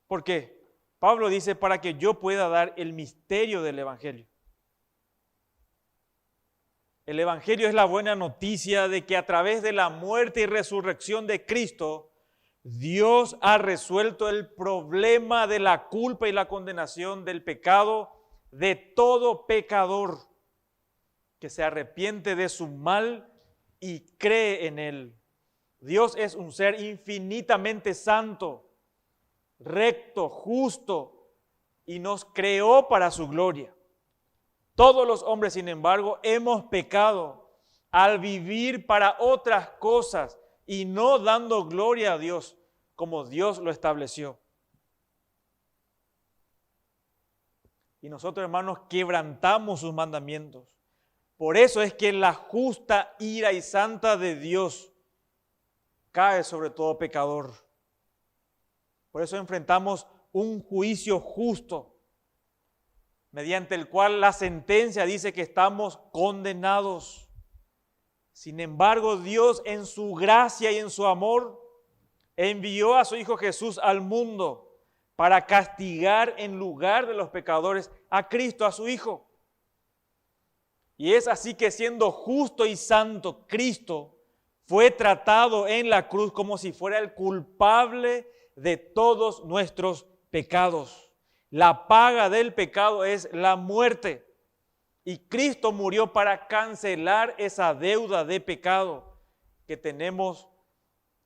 ¿Por qué? Pablo dice, para que yo pueda dar el misterio del Evangelio. El Evangelio es la buena noticia de que a través de la muerte y resurrección de Cristo, Dios ha resuelto el problema de la culpa y la condenación del pecado de todo pecador que se arrepiente de su mal y cree en Él. Dios es un ser infinitamente santo, recto, justo, y nos creó para su gloria. Todos los hombres, sin embargo, hemos pecado al vivir para otras cosas y no dando gloria a Dios como Dios lo estableció. Y nosotros, hermanos, quebrantamos sus mandamientos. Por eso es que la justa ira y santa de Dios cae sobre todo pecador. Por eso enfrentamos un juicio justo, mediante el cual la sentencia dice que estamos condenados. Sin embargo, Dios en su gracia y en su amor envió a su Hijo Jesús al mundo para castigar en lugar de los pecadores a Cristo, a su Hijo. Y es así que siendo justo y santo, Cristo fue tratado en la cruz como si fuera el culpable de todos nuestros pecados. La paga del pecado es la muerte. Y Cristo murió para cancelar esa deuda de pecado que tenemos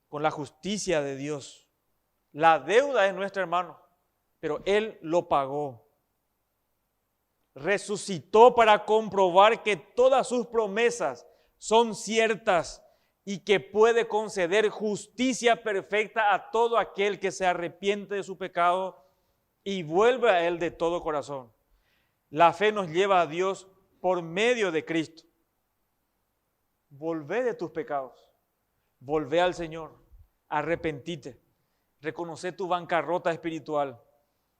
con la justicia de Dios. La deuda es nuestra, hermano, pero Él lo pagó. Resucitó para comprobar que todas sus promesas son ciertas y que puede conceder justicia perfecta a todo aquel que se arrepiente de su pecado y vuelve a Él de todo corazón. La fe nos lleva a Dios por medio de Cristo. Volvé de tus pecados, volvé al Señor, arrepentite, reconoce tu bancarrota espiritual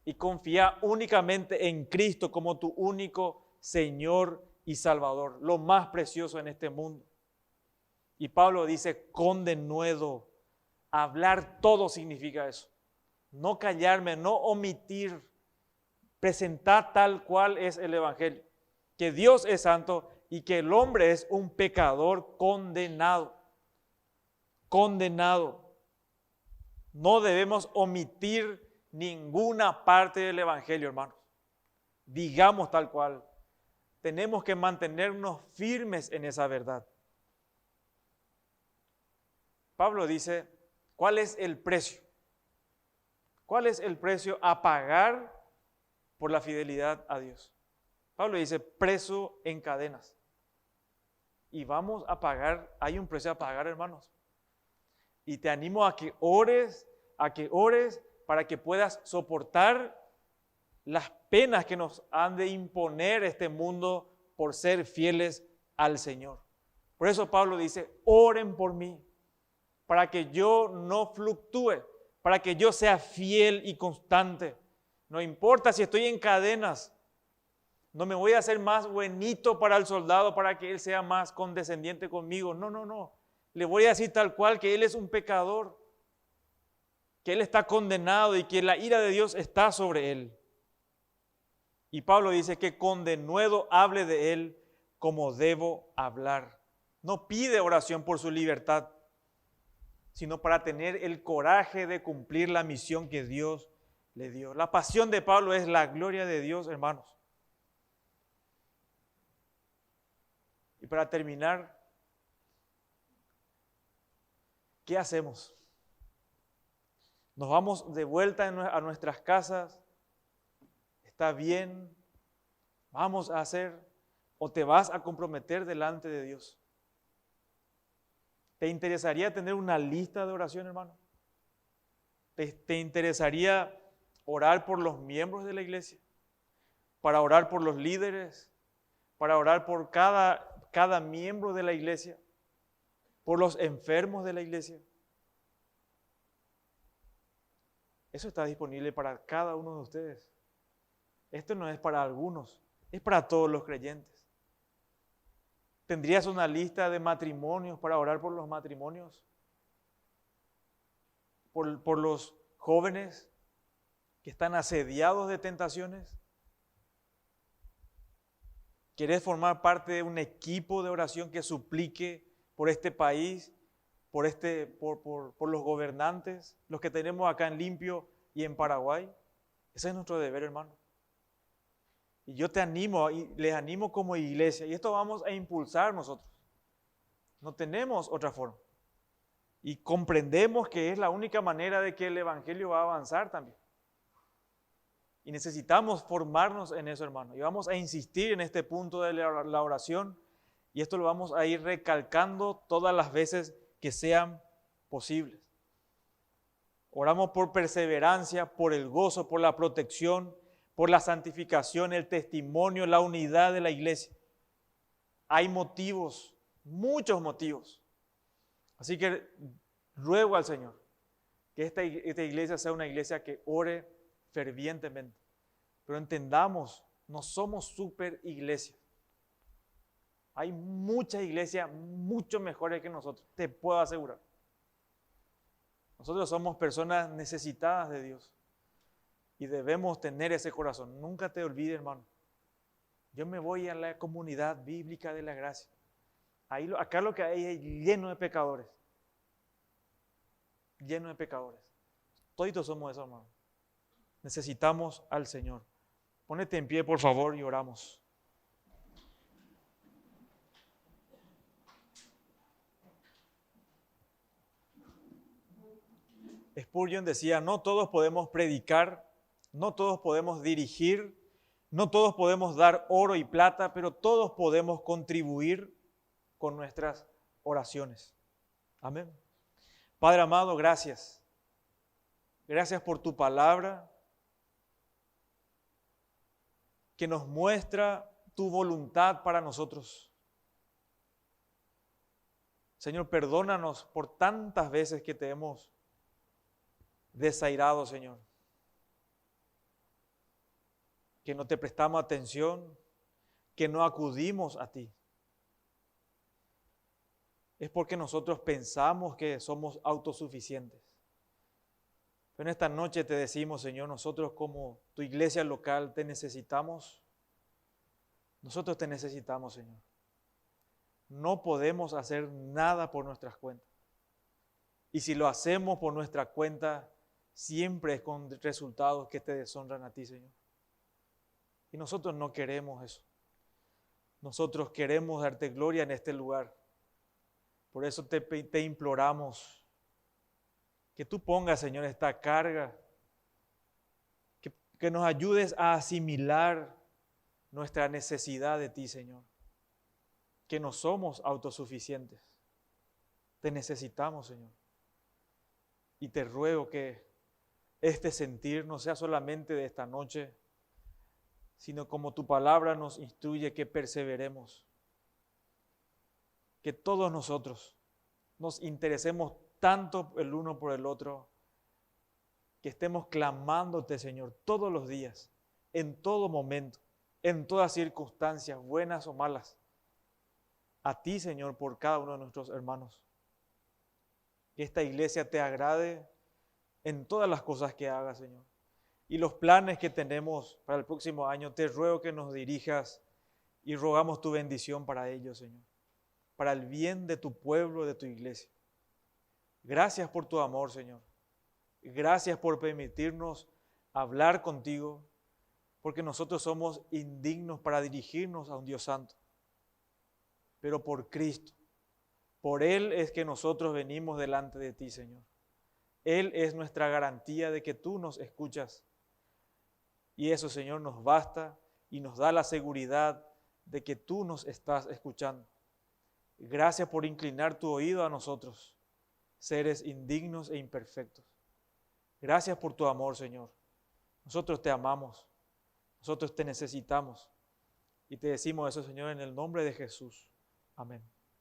y confía únicamente en Cristo como tu único Señor y Salvador, lo más precioso en este mundo. Y Pablo dice, con denuedo, hablar todo significa eso. No callarme, no omitir, presentar tal cual es el Evangelio. Que Dios es santo y que el hombre es un pecador condenado. Condenado. No debemos omitir ninguna parte del Evangelio, hermanos. Digamos tal cual. Tenemos que mantenernos firmes en esa verdad. Pablo dice, ¿cuál es el precio? ¿Cuál es el precio a pagar por la fidelidad a Dios? Pablo dice, preso en cadenas. Y vamos a pagar, hay un precio a pagar, hermanos. Y te animo a que ores para que puedas soportar las penas que nos han de imponer este mundo por ser fieles al Señor. Por eso Pablo dice, oren por mí, para que yo no fluctúe, para que yo sea fiel y constante. No importa si estoy en cadenas. No me voy a hacer más buenito para el soldado para que él sea más condescendiente conmigo. No, no, no. Le voy a decir tal cual que él es un pecador, que él está condenado y que la ira de Dios está sobre él. Y Pablo dice que con denuedo hable de él como debo hablar. No pide oración por su libertad, sino para tener el coraje de cumplir la misión que Dios le dio. La pasión de Pablo es la gloria de Dios, hermanos. Y para terminar, ¿qué hacemos? Nos vamos de vuelta a nuestras casas. ¿Está bien? ¿Vamos a hacer o te vas a comprometer delante de Dios? ¿Te interesaría tener una lista de oración, hermano? ¿Te interesaría orar por los miembros de la iglesia? ¿Para orar por los líderes? ¿Para orar por cada miembro de la iglesia? ¿Por los enfermos de la iglesia? Eso está disponible para cada uno de ustedes. Esto no es para algunos, es para todos los creyentes. ¿Tendrías una lista de matrimonios para orar por los matrimonios? ¿Por los jóvenes que están asediados de tentaciones? ¿Quieres formar parte de un equipo de oración que suplique por este país, por los gobernantes, los que tenemos acá en Limpio y en Paraguay? Ese es nuestro deber, hermano. Y yo te animo y les animo como iglesia, y esto vamos a impulsar nosotros. No tenemos otra forma. Y comprendemos que es la única manera de que el evangelio va a avanzar también. Y necesitamos formarnos en eso, hermano. Y vamos a insistir en este punto de la oración, y esto lo vamos a ir recalcando todas las veces que sean posibles. Oramos por perseverancia, por el gozo, por la protección, por la santificación, el testimonio, la unidad de la iglesia. Hay motivos, muchos motivos. Así que ruego al Señor que esta iglesia sea una iglesia que ore fervientemente. Pero entendamos, no somos super iglesias. Hay muchas iglesias mucho mejores que nosotros, te puedo asegurar. Nosotros somos personas necesitadas de Dios. Y debemos tener ese corazón. Nunca te olvides, hermano. Yo me voy a la comunidad bíblica de la gracia. Acá lo que hay es lleno de pecadores. Lleno de pecadores. Todos somos esos, hermano. Necesitamos al Señor. Pónete en pie, por favor, y oramos. Spurgeon decía, no todos podemos predicar, no todos podemos dirigir, no todos podemos dar oro y plata, pero todos podemos contribuir con nuestras oraciones. Amén. Padre amado, gracias. Gracias por tu palabra que nos muestra tu voluntad para nosotros. Señor, perdónanos por tantas veces que te hemos desairado, Señor. Que no te prestamos atención, que no acudimos a ti. Es porque nosotros pensamos que somos autosuficientes. Pero en esta noche te decimos, Señor, nosotros como tu iglesia local te necesitamos. Nosotros te necesitamos, Señor. No podemos hacer nada por nuestras cuentas. Y si lo hacemos por nuestra cuenta, siempre es con resultados que te deshonran a ti, Señor. Y nosotros no queremos eso. Nosotros queremos darte gloria en este lugar. Por eso te imploramos que tú pongas, Señor, esta carga, que nos ayudes a asimilar nuestra necesidad de ti, Señor. Que no somos autosuficientes. Te necesitamos, Señor. Y te ruego que este sentir no sea solamente de esta noche, sino como tu palabra nos instruye que perseveremos. Que todos nosotros nos interesemos tanto el uno por el otro, que estemos clamándote, Señor, todos los días, en todo momento, en todas circunstancias, buenas o malas, a ti, Señor, por cada uno de nuestros hermanos. Que esta iglesia te agrade en todas las cosas que hagas, Señor. Y los planes que tenemos para el próximo año, te ruego que nos dirijas y rogamos tu bendición para ellos, Señor, para el bien de tu pueblo, de tu iglesia. Gracias por tu amor, Señor. Gracias por permitirnos hablar contigo, porque nosotros somos indignos para dirigirnos a un Dios santo. Pero por Cristo, por Él es que nosotros venimos delante de ti, Señor. Él es nuestra garantía de que tú nos escuchas. Y eso, Señor, nos basta y nos da la seguridad de que tú nos estás escuchando. Gracias por inclinar tu oído a nosotros, seres indignos e imperfectos. Gracias por tu amor, Señor. Nosotros te amamos, nosotros te necesitamos. Y te decimos eso, Señor, en el nombre de Jesús. Amén.